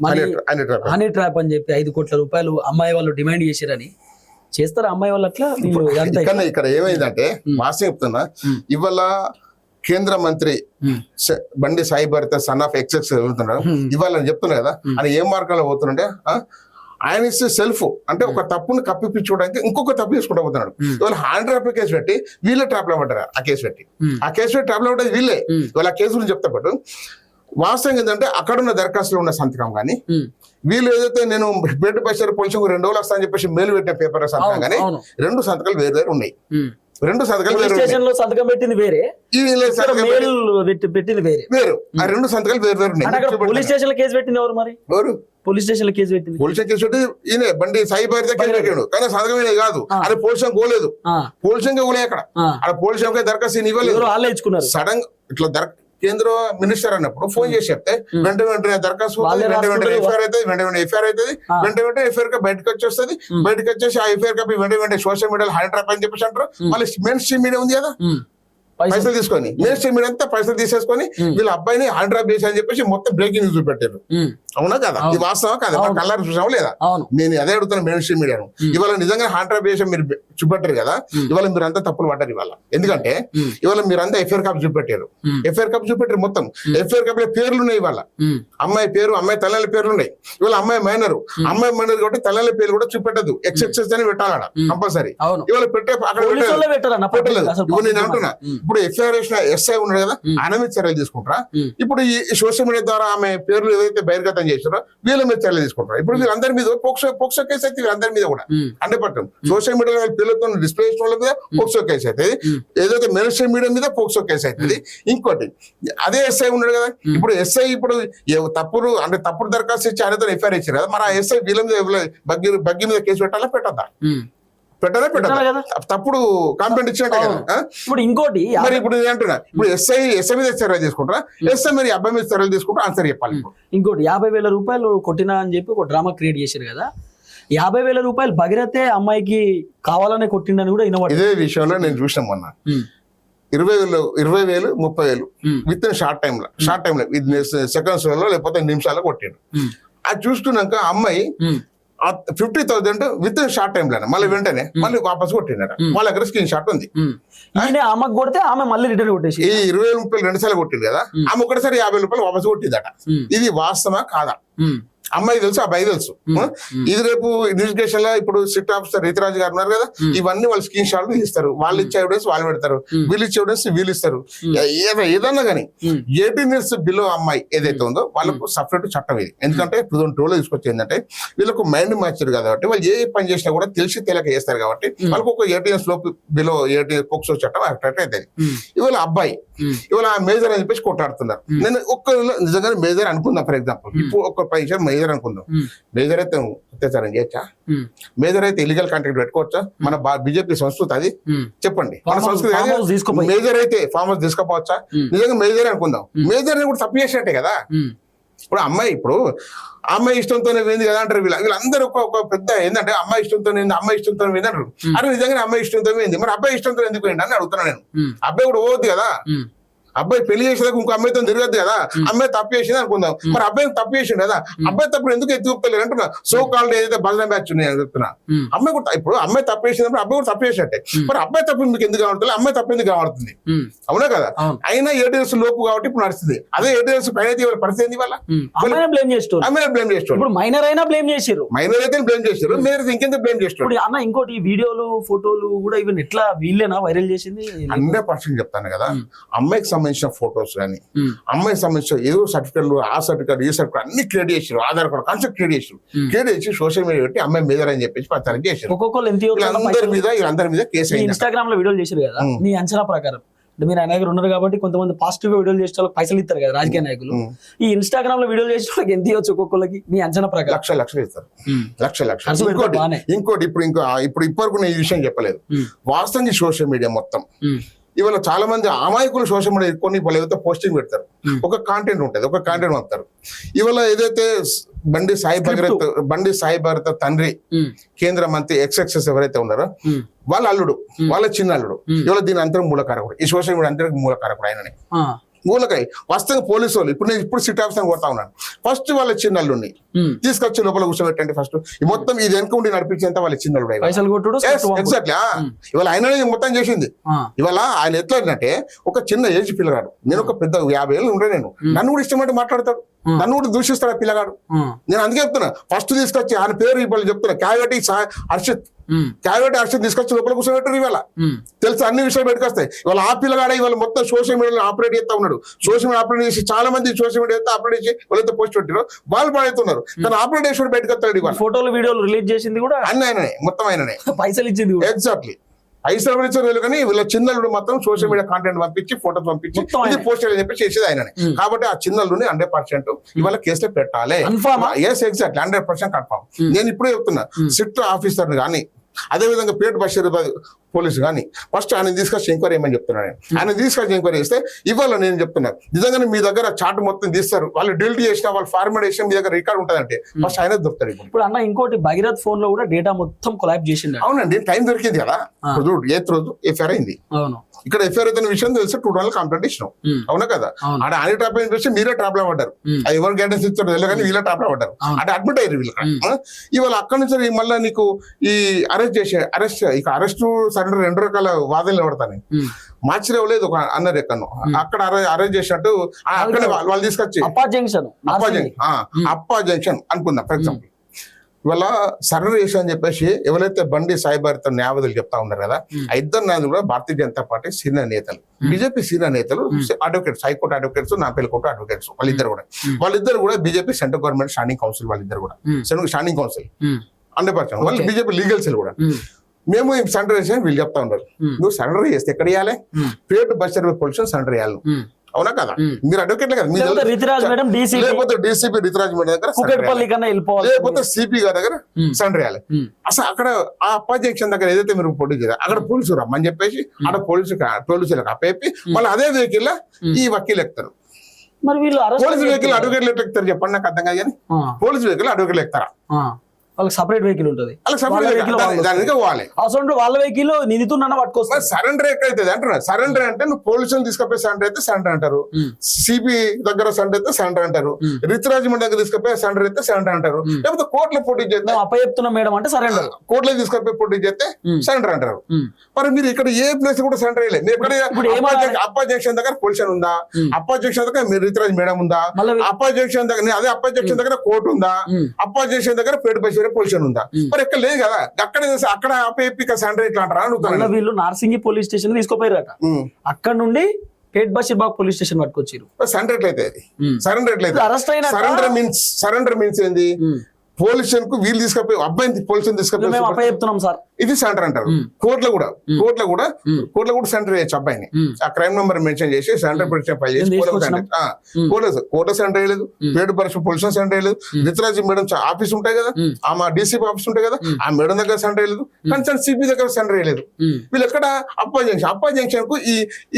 మనీ అనే హనీ ట్రాప్ అని చెప్పి 5 కోట్ల రూపాయలు అమ్మాయి వాళ్ళు డిమాండ్ చేశారని చేస్తారా అమ్మాయి వాళ్ళు అట్లా వీళ్ళు ఇదంతా ఇక్కడ ఏమైందంటే మాస్టర్ చెప్తున్నా, ఇవాళ కేంద్ర మంత్రి బండి సాయి భరిత సన్ ఆఫ్ ఎక్సెక్స్ వెళ్తున్నాడు. ఇవాళ నేను చెప్తున్నా కదా, ఆయన ఏ మార్గంలో పోతుండే, ఆయన ఇస్తే సెల్ఫ్ అంటే ఒక తప్పును కప్పిపించుకోవడానికి ఇంకొక తప్పు చేసుకుంటూ పోతున్నాడు. ఇవాళ హ్యాండ్ ట్రాప్ కేసు పెట్టి వీళ్ళే ట్రాప్ లో పడ్డారు. ఆ కేసు పెట్టి ట్రాప్ లో పడ్డది వీళ్ళే. ఇవాళ ఆ కేసు గురించి చెప్తా పాటు వాస్తవం ఏంటంటే అక్కడున్న దరఖాస్తులో ఉన్న సంతకం కానీ వీళ్ళు ఏదైతే నేను బ్లడ్ ప్రెషర్ పొలిషన్ 2 రోజులు వస్తా అని చెప్పేసి మేలు పెట్టిన పేపర్ సంతకం కానీ 2 సంతకాలు వేరు వేరు ఉన్నాయి. 2 సంతకాలు స్టేషన్ లో సంతకం పెట్టింది వేరే, పెట్టింది వేరే వేరు. ఆ 2 సంతకాలు వేరు వేరు ఉన్నాయి. పోలీస్ స్టేషన్ లో కేసు పెట్టింది ఎవరు మరి? ఎవరు పోలీస్ స్టేషన్ లో కేసు పెట్టింది? పోలీస్ కేసు పెట్టి ఈయన బండి సాయి భరిత కేసు పెట్టాడు, కానీ సంతకమే కాదు. అది పోలీస్ పోలేదు, పోలీస్ పోలే అక్కడ. అక్కడ పోలీస్ దరఖాస్తు ఇవ్వలేదు. సడన్ ఇట్లా కేంద్ర మినిస్టర్ అన్నప్పుడు ఫోన్ చేసి చెప్తే వెంటనే దరఖాస్తు వెంటనే ఎఫ్ఐఆర్ అవుతుంది, వెంటనే ఎఫ్ఐఆర్ అవుతుంది, వెంటనే ఎఫ్ఐఆర్ కా బయటకు వచ్చేస్తుంది. బయటకు వచ్చేసి ఆ ఎఫ్ఐఆర్ కాపీ వెంటనే సోషల్ మీడియాలో హ్యాండ్ ట్రాప్ అని చెప్పేసి అంటారు. మళ్ళీ మెయిన్ స్ట్రీమ్ మీడియా ఉంది కదా, పైసలు తీసుకొని మెయిన్ స్ట్రీమ్ మీడియా అంతా పైసలు తీసేసుకొని వీళ్ళ అబ్బాయిని హ్యాండ్ ట్రాప్ చేసి అని చెప్పేసి మొత్తం బ్రేకింగ్ న్యూస్ పెట్టారు. అవునా కదా? ఇది వాస్తవం కదా? కలర్ చూసాము లేదా? నేను అదే అడుగుతాను మెయిన్ స్ట్రీమ్ మీడియాను. ఇవాళ నిజంగా హ్యాండ్ ట్రాప్ చేసి మీరు చూపెట్టారు కదా, ఇవాళ మీరు అంతా తప్పులు పడ్డారు ఇవాళ. ఎందుకంటే ఇవాళ మీరు అంతా ఎఫ్ఐఆర్ కాపీ చూపెట్టారు, ఎఫ్ఐఆర్ కాపీ చూపెట్టారు. మొత్తం ఎఫ్ఐఆర్ కాపీలో పేర్లు ఉన్నాయి. ఇవాళ అమ్మాయి పేరు, అమ్మాయి తల్లి పేర్లు ఉన్నాయి. ఇవాళ అమ్మాయి మైనర్ కాబట్టి తల్లి పేరు కూడా చూపెట్టదు, ఎక్సెప్షన్స్ అని పెట్టాలడ కంపల్సరీ. ఇవాళ పెట్టే అక్కడ పెట్టలేదు. ఇప్పుడు నేను అంటున్నా, ఇప్పుడు ఎఫ్ఐఆర్ వేసిన ఎస్ఐ ఉన్నాడు కదా, ఆయన మీద చర్యలు తీసుకుంటారా? ఇప్పుడు ఈ సోషల్ మీడియా ద్వారా ఆమె పేర్లు ఏదైతే బహిర్గతం చేస్తారో వీళ్ళ మీద చర్యలు తీసుకుంటారు. ఇప్పుడు వీళ్ళందరి మీద పోక్సో కేసు అయితే వీళ్ళందరి మీద కూడా 100% సోషల్ మీడియాలో పిల్లలతో డిస్ప్లే చేసిన వాళ్ళ మీద పోక్సో కేసు అవుతుంది, ఏదైతే మెయిన్ స్ట్రీమ్ మీడియా మీద పోక్సో కేసు అవుతుంది. ఇంకోటి అదే ఎస్ఐ ఉన్నాడు కదా, ఇప్పుడు ఎస్ఐ ఇప్పుడు తప్పుడు అంటే తప్పుడు దరఖాస్తు ఇచ్చి ఆయనతో ఎఫ్ఐఆర్ ఇచ్చారు కదా, మరి ఆ ఎస్ఐ వీళ్ళ మీద బగ్గి మీద కేసు పెట్టాలా పెట్టద్దా? పెట్టదా? తప్పుడు కంప్లైంట్ ఇచ్చినట్టు కదా. ఇప్పుడు ఇంకోటి మరి ఇప్పుడు నేను అంటున్నా, ఇప్పుడు ఎస్ఐ మీద చర్యలు తీసుకుంటారా, ఎస్ఐ మరి అబ్బాయి మీద చర్యలు తీసుకుంటారా? ఆన్సర్ చెప్పాలి. ఇంకోటి 50,000 రూపాయలు కొట్టినా అని చెప్పి ఒక డ్రామా క్రియేట్ చేశారు కదా, 50,000 రూపాయలు భగీరథే అమ్మాయికి కావాలనే కొట్టిండని కూడా వినబడి. ఇదే విషయంలో నేను చూసిన మొన్న 20,000, 30,000 విత్ ఇన్ షార్ట్ టైమ్ లో సెకండ్స్ లో లేకపోతే నిమిషాల్లో కొట్టాడు. అది చూసుకున్నాక అమ్మాయి 50,000 విత్ ఇన్ షార్ట్ టైమ్ లో మళ్ళీ వెంటనే మళ్ళీ వాపస్ కొట్టినాడు. వాళ్ళ దగ్గర స్క్రీన్ షాట్ ఉంది. ఆమెకు కొడితే ఆమె మళ్ళీ రిటర్న్ కొట్టేసి ఈ 20,000 రూపాయలు 2 సార్లు కొట్టింది కదా, ఆమె ఒకటిసారి 50 రూపాయలు వాపస్ కొట్టిందట. ఇది వాస్తవా కాదా? అమ్మాయి తెలుసు, అబ్బాయి తెలుసు. ఇది రేపు ఇన్వెస్టిగేషన్ లో ఇప్పుడు సిట్ ఆఫీసర్ రీతిరాజు గారు ఉన్నారు కదా, ఇవన్నీ వాళ్ళు స్క్రీన్ షాట్లు ఇస్తారు. వాళ్ళు ఇచ్చే ఎవిడెన్స్ వాళ్ళు పెడతారు, వీళ్ళు ఇచ్చే ఎవిడెన్స్ వీళ్ళు ఇస్తారు. ఏదన్నా కానీ 18 years బిలో అమ్మాయి ఏదైతే ఉందో వాళ్ళకు సపరేట్ చట్టం ఇది. ఎందుకంటే 2002లో తీసుకొచ్చి ఏంటంటే వీళ్ళకు మైండ్ మ్యాచ్యూర్ కాబట్టి వాళ్ళు ఏ పని చేసినా కూడా తెలిసి తెలియక చేస్తారు కాబట్టి వాళ్ళకు ఒక 18 years లోపు బిలో 18 పోక్సో చట్టం అట్రాక్ట్ అవుతుంది. ఇవాళ అబ్బాయి ఇవాళ మేజర్ అని చెప్పేసి కొట్టాడుతున్నారు. నేను ఒక్క నిజంగా మేజర్ అనుకుందాం, ఫర్ ఎగ్జాంపుల్ ఇప్పుడు ఒక 10 నిమిషాలు మేజర్ అనుకుందాం. మేజర్ అయితే అత్యాచారం చేయొచ్చా? మేజర్ అయితే ఇల్లీగల్ కాంట్రాక్ట్ పెట్టుకోవచ్చా? మన బీజేపీ సంస్కృతి అది చెప్పండి. మన సంస్కృతి మేజర్ అయితే ఫామ్ హౌస్ తీసుకోపోవచ్చా? నిజంగా మేజర్ అనుకుందాం. మేజర్ కూడా తప్పు చేసినట్టే కదా. ఇప్పుడు అమ్మాయి ఇష్టంతోనే పోయింది కదా అంటారు. వీళ్ళందరూ ఒక పెద్ద ఏంటంటే అమ్మాయి ఇష్టంతో అమ్మాయి ఇష్టంతో పోయింది అంటారు. అరే నిజంగా అమ్మాయి ఇష్టంతో పోయింది, మరి అబ్బాయి ఇష్టంతో ఎందుకు పోయింది అని అడుగుతున్నాను నేను. అబ్బాయి కూడా పోవద్దు కదా, అబ్బాయి పెళ్లి చేసేదాకా ఇంకో అమ్మాయితో తిరగద్దు కదా. అమ్మాయి తప్పు చేసింది అనుకుందాం, మరి అబ్బాయి తప్పు చేసిండు కదా, అబ్బాయి తప్పుడు ఎందుకు ఎత్తుకుపోలేదు అంటున్నా. సో కాల్డ్ ఏదైతే బదల బ్యాచ్ ఉన్నాయి చెప్తున్నా. అమ్మాయి కూడా ఇప్పుడు అమ్మాయి తప్పు చేసినప్పుడు అబ్బాయి కూడా తప్పు చేసినట్టే. మరి అబ్బాయి తప్పు మీకు ఎందుకు కావడుతుంది, అమ్మాయి తప్పు ఎందుకు కావడుతుంది? అవునా కదా? అయినా 8 years లోపు కాబట్టి ఇప్పుడు నడుస్తుంది. అదే 8 years పైన పరిస్థితి ఏంది? వాళ్ళ బ్లేమ్ చేస్తారు. ఇప్పుడు మైనర్ అయినా బ్లేమ్ చేశారు, మైనర్ అయితే బ్లేమ్ చేశారు, మీరు ఇంకెంత బ్లేమ్ చేస్తారు. అన్న ఇంకోటి వీడియోలు ఫోటోలు కూడా ఇవన్నీ ఎట్లా వీళ్ళేనా వైరల్ చేసింది? 100% చెప్తాను కదా. అమ్మాయికి సంబంధించిన ఫోటోస్ కానీ అమ్మాయికి సంబంధించిన ఏదో సర్టిఫికెట్లు, ఆ సర్టిఫికెట్ ఈ సర్టిఫికెట్ అన్ని క్రియేట్ చేశారు. ఆధార్ కార్డు కాన్సెప్ట్ క్రియేట్ చేసి సోషల్ మీడియా పెట్టి అమ్మాయి మేజర్ అని చెప్పేసి ప్రచారం చేశారు. వీళ్ళందరి మీద కేసు. ఇన్స్టాగ్రామ్ లో వీడియోలు చేశారు కదా, మీ అంచనా ప్రకారం మీరు నాయకులు ఉన్నారు కాబట్టి కొంతమంది పాజిటివ్ గా వీడియోలు చేసే వాళ్ళకి పైసలు ఇస్తారు కదా రాజకీయ నాయకులు. ఈ ఇన్స్టాగ్రామ్ లో వీడియోలు చేసే వాళ్ళకి ఎంత ఇవ్వచ్చు ఒక్కొక్కరికి మీ అంచనా ప్రకారం? లక్షలు ఇస్తారు. ఇంకోటి ఇప్పుడు ఇప్పటివరకు నేను ఈ విషయం చెప్పలేదు. వాస్తవంగా సోషల్ మీడియా మొత్తం ఇవాళ చాలా మంది అమాయకులు సోషల్ మీడియా కొన్ని ఏదైతే పోస్టింగ్ పెడతారు, ఒక కాంటెంట్ ఉంటుంది, ఒక కాంటెంట్ పంపుతారు. ఇవాళ ఏదైతే బండి సాయి భరత తండ్రి కేంద్ర మంత్రి ఎక్సెక్సెస్ ఎవరైతే ఉన్నారో వాళ్ళ అల్లుడు, వాళ్ళ చిన్న అల్లుడు ఇవాళ దీని అంతరం మూలకారకుడు, ఈ సోషల్ మీడియా అంతరం మూలకారకుడు ఆయననే. ఊళ్ళకాయ వస్తాగా పోలీసు వాళ్ళు ఇప్పుడు సిటీ ఆఫీసర్ కొడతా ఉన్నాను. ఫస్ట్ వాళ్ళ చిన్నల్లుని తీసుకొచ్చి లోపల కూర్చోబెట్టండి. ఫస్ట్ మొత్తం ఇది వెనక ఉండి నడిపించేంత వాళ్ళ చిన్నల్లుడు పైసలు కొట్టుడు ఎగ్జాక్ట్లీ. ఇవాళ ఆయననే మొత్తం చేసింది. ఇవాళ ఆయన ఎట్లా అంటే ఒక చిన్న ఏజ్ పిల్లగాడు, నేను ఒక పెద్ద 50 ఏళ్ళు ఉండే, నేను నన్ను కూడా ఇష్టమంటే మాట్లాడతాడు, నన్ను కూడా దూషిస్తాడు ఆ పిల్లగాడు. నేను అందుకే చెప్తున్నా, ఫస్ట్ తీసుకొచ్చి ఆయన పేరు ఇప్పుడు చెప్తున్నా, క్యావిటీ హర్షిత్ తీసుకొచ్చి లోపల కూర్చోబెట్టారు. ఇవాళ తెలుసు అన్ని విషయాలు బయటకు ఇవాళ ఆ పిల్లగాడ ఇవాళ మొత్తం సోషల్ మీడియాలో ఆపరేట్ చేస్తా ఉన్నాడు. సోషల్ మీడియా ఆపరేట్ చేసి చాలా మంది సోషల్ మీడియా ఆపరేట్ చేసి వాళ్ళైతే పోస్ట్ పెట్టారు, వాళ్ళు పాడవుతున్నారు. కానీ ఆపరేట్ చేసి బయటకు వస్తాడు. ఇవాళ ఫోటోలు వీడియోలు రిలీజ్ చేసింది కూడా అన్ని ఆయననే, మొత్తం ఆయననే, పైసలు ఇచ్చింది. ఎగ్జాక్ట్లీ. పైసలు ఇచ్చారు కానీ వీళ్ళ చిన్నల్లుడు మాత్రం సోషల్ మీడియా కాంటెంట్ పంపించి ఫోటోస్ పంపించి ఇది పోస్ట్ అని చెప్పి చేసేది ఆయననే. కాబట్టి ఆ చిన్నల్లుని 100% ఇవాళ కేసులో పెట్టాలి. Yes exactly 100% confirm. నేను ఇప్పుడే చెప్తున్నా, సిట్ ఆఫీసర్ కానీ అదే విధంగా పేట బషీర్ పోలీసు కానీ ఫస్ట్ ఆయన తీసుకొచ్చి ఎంక్వైరీ ఏమని చెప్తున్నాను నేను. ఆయన తీసుకొచ్చి ఎంక్వైరీ చేస్తే ఇవాళ నేను చెప్తున్నా, నిజంగానే మీ దగ్గర చార్ట్ మొత్తం తీస్తారు, వాళ్ళు డిలీట్ చేసిన వాళ్ళు ఫార్మాట్ చేసిన మీ దగ్గర రికార్డ్ ఉంటుందంటే ఫస్ట్ ఆయన దొరుకుతారు. ఇప్పుడు అన్న ఇంకోటి భగీరథ్ ఫోన్ లో కూడా డేటా మొత్తం కొలాబ్ చేసింది. అవునండి, టైం దొరికింది కదా. ఇప్పుడు 8th రోజు ఎఫ్ఐఆర్ అయింది. ఇక్కడ ఎఫ్ఐఆర్ అయితే విషయం తెలిసి 2 రోజులు కంప్లైంట్ ఇచ్చినాం. అవునా కదా? అంటే ఆయన ట్రాప్ అయిన చూసి మీరే ట్రాప్ లో పడ్డారు. అది ఎవరు గైడెన్స్ ఇచ్చారు తెలియదు కానీ వీళ్ళే ట్రాప్ లో పడ్డారు. అంటే అడ్మిట్ అయ్యారు వీళ్ళు. ఇవాళ అక్కడి నుంచి మళ్ళీ నీకు ఈ అరెస్ట్ సరెండర్ 2 రకాల వాదనలు పడతాను. మార్చిలో లేదు ఒక అన్నారు ఎక్కడో అక్కడ అరెస్ట్ చేసినట్టు అక్కడ వాళ్ళు తీసుకొచ్చి అప్పా జంక్షన్ అనుకుందాం ఫర్ ఎగ్జాంపుల్. ఇవాళ సరెండర్ చేసి అని చెప్పేసి ఎవరైతే బండి సాయిబారితో న్యాయవాదులు చెప్తా ఉన్నారు కదా, ఆ ఇద్దరు న్యాయవాదులు కూడా భారతీయ జనతా పార్టీ సీనియర్ నేతలు, బీజేపీ సీనియర్ నేతలు, advocates, high court advocates, Nampally court advocates, వాళ్ళిద్దరు కూడా BJP central government standing council, వాళ్ళిద్దరు కూడా స్టాండింగ్ కౌన్సిల్ 100%. వాళ్ళు బీజేపీ లీగల్ సెల్ కూడా. మేము సరెండర్ చేసాం వీళ్ళు చెప్తా ఉన్నారు, నువ్వు సరెండర్ చేస్తే ఎక్కడ ఇవ్వాలి? పేట బస్ సర్వీస్ పొల్యూషన్ సరెండర్ చేయాలి. అవునా కదా? మీరు అడ్వకేట్లే కదా, లేకపోతే డీసీపీ రితిరాజ్ మేడం దగ్గర, లేకపోతే సిపి గారి దగ్గర సరెండర్ చేయాలి. అసలు అక్కడ ఆ అప్పా జంక్షన్ దగ్గర ఏదైతే మీరు పొడి చేయాలి అక్కడ పోలీసు రమ్మని చెప్పేసి అక్కడ పోలీసులకు అప్పేపి మళ్ళీ అదే వెహికల్ ఈ వకీలు ఎక్కుతారు. పోలీసు వెహికల్ అడ్వకేట్లు ఎట్లా ఎక్కుతారు చెప్పండి, నాకు అర్థం కాదు. కానీ పోలీసు వెహికల్ అడ్వకేట్లు ఎక్కుతారా? వాళ్ళకి సపరేట్ వెహికల్ ఉంటుంది, వాళ్ళ వెహికల్ నిందితున్నా పట్టుకొస్తారు. సరెండర్ ఎక్కడైతే అంటున్నారు, సరెండర్ అంటే నువ్వు పోలీసులు తీసుకపోయి సరెండర్ అయితే సరెండర్ అంటారు, సిపి దగ్గర సరెండర్ అయితే సరెండర్ అంటారు, రితిరాజ్మెంట్ దగ్గర తీసుకపోయి సరెండర్ అయితే సరెండర్ అంటారు, లేకపోతే కోర్టులో పోటీ చేస్తే అప్పచెప్తున్నా మేడం అంటే సరెండర్, కోర్టులో తీసుకపోయి పోటీ చేస్తే సరెండర్ అంటారు. మరి మీరు ఇక్కడ ఏ ప్లేస్ కూడా సరెండర్ అయ్యలేదు. మీరు ఎక్కడ అప్పా జంక్షన్ దగ్గర పొల్యూషన్ ఉందా? అప్పా జంక్షన్ దగ్గర మీరు రితిరాజ్ మేడం ఉందా? అప్పా జంక్షన్ దగ్గర అదే అప్పా జంక్షన్ దగ్గర కోర్టు ఉందా? అప్పా జంక్షన్ దగ్గర పేట బస్ పొల్యూషన్ ఉందా? మరి ఎక్కడ లేదు కదా. అక్కడ అప్పేపిక సరెండర్ ఎట్లా అంటారా? వీళ్ళు నార్సింగి పోలీస్ స్టేషన్ తీసుకోపోయారట, అక్కడ నుండి పేట్ బషీర్బాగ్ పోలీస్ స్టేషన్ పట్టుకొచ్చారు. సరెండర్ ఎట్లయితే సరెండర్ మీన్స్ ఏంది? పోలీసున్ కు వీళ్ళు తీసుకపోయి అబ్బాయిని పోలీసుని తీసుకపోయి సార్ ఇది సెంటర్ అంటారు. కోర్టులో కూడా సెంటర్ చేయొచ్చు అబ్బాయిని. ఆ క్రైమ్ నెంబర్ మెన్షన్ చేసి సెంటర్ పిటిషన్ ఫైల్ చేసి కోర్టులో సెంటర్ చేయలేదు, పేట పరిషత్ పొల్యూషన్ సెంటర్ చేయలేదు, రితిరాజ్ మేడం ఆఫీస్ ఉంటాయి కదా, మా డీసీపీ ఆఫీస్ ఉంటాయి కదా, ఆ మేడం దగ్గర సెంటర్ చేయలేదు, కన్సర్న్ సిపి దగ్గర సెంటర్ చేయలేదు. వీళ్ళు ఎక్కడ అప్పా జంక్షన్ కు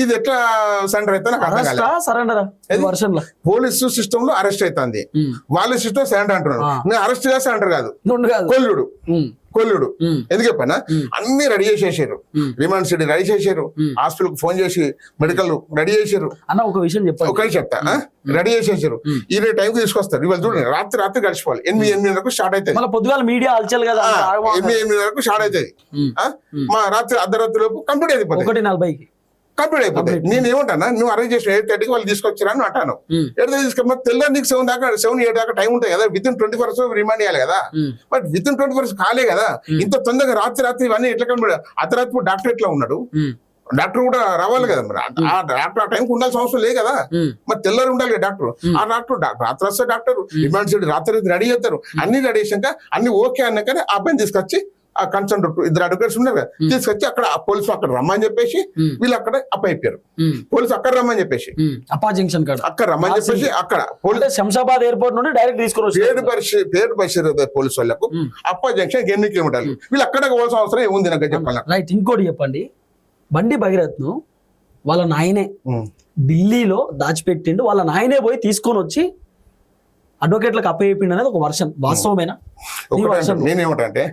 ఇది ఎట్లా సెంటర్ అయితే నాకు అర్థం కాలేదు. పోలీసు సిస్టమ్ లో అరెస్ట్ అవుతుంది, వాళ్ళ సిస్టమ్ సెంటర్ అంటున్నారు. నేను అరెస్ట్ చేస్తా అంటారు కాదు, కొల్లుడు ఎందుకు చెప్పనా? అన్ని రెడీ చేసేసారు, రిమాండ్ షెడ్ రెడీ చేశారు, హాస్పిటల్ కు ఫోన్ చేసి మెడికల్ రెడీ చేశారు. అన్న ఒక విషయం చెప్పాలి, ఒకటి చెప్తా, రెడీ చేసేసారు. ఈ టైంకి తీసుకొస్తారు. ఇవాళ చూడండి రాత్రి గడిచిపోవాలి. 8 వరకు స్టార్ట్ అవుతుంది, పొద్దుగాల మీడియా అల్చాలి కదా, 8 వరకు స్టార్ట్ అవుతుంది. మా రాత్రి అర్ధరాత్రి లోపు కంప్లీట్ అయిపోతుంది, 1:40 కంప్లీట్ అయిపోతుంది. నేను ఏమంటానా, నువ్వు అరేంజ్ చేసిన 8:30కి వాళ్ళు తీసుకొచ్చారా అని అంటాను. 8:30 తీసుకొని తెల్లారి నీకు 7 దాకా టైం ఉంటుంది కదా, విత్ ఇన్ 24 hours రిమాండ్ చేయాలి కదా. బట్ విత్ ఇన్ 24 hours కాలే కదా. ఇంత తొందరగా రాత్రి ఇవన్నీ ఎట్లా కనబడ? అర్ధరాత్రి డాక్టర్ ఎట్లా ఉన్నాడు? డాక్టర్ కూడా రావాలి కదా. మరి ఆ డాక్టర్ ఆ టైంకి ఉండాల్సిన అవసరం లేదు కదా. మరి తెల్లారి ఉండాలి కదా డాక్టర్. ఆ రాత్రి వస్తే డాక్టర్ రిమాండ్ షెడ్ రాత్రి రెడీ చేస్తారు. అన్ని రెడీ చేసాక అన్ని ఓకే అన్నాకనే ఆ పైన తీసుకొచ్చి ఆ కన్సర్న్ 2 అడ్వకేట్స్ ఉన్నారు కదా, తీసుకొచ్చి అక్కడ పోలీసు అక్కడ రమ్మని చెప్పేసి వీళ్ళు అక్కడ అప్పయిపోయారు. పోలీసు అక్కడ రమ్మని చెప్పేసి అప్పా జంక్షన్ అక్కడ రమ్మని చెప్పేసి అక్కడ శంషాబాద్ ఎయిర్పోర్ట్ నుండి డైరెక్ట్ తీసుకుని పేరు బషీర్ పోలీసు వాళ్ళకు అప్పా జంక్షన్ 8 కిలోమీటర్లు. వీళ్ళు అక్కడ పోవాల్సిన అవసరం ఏముంది నాకు చెప్పాలి. రైట్. ఇంకోటి చెప్పండి, బండి భగీరథ్ ను వాళ్ళ నాయనే ఢిల్లీలో దాచిపెట్టిండు, వాళ్ళ నాయనే పోయి తీసుకొని వచ్చి అడ్వకేట్లకు అప్పచెప్పిండు అనేది ఒక వర్షన్. వాస్తవమేనా? నేనేమంటే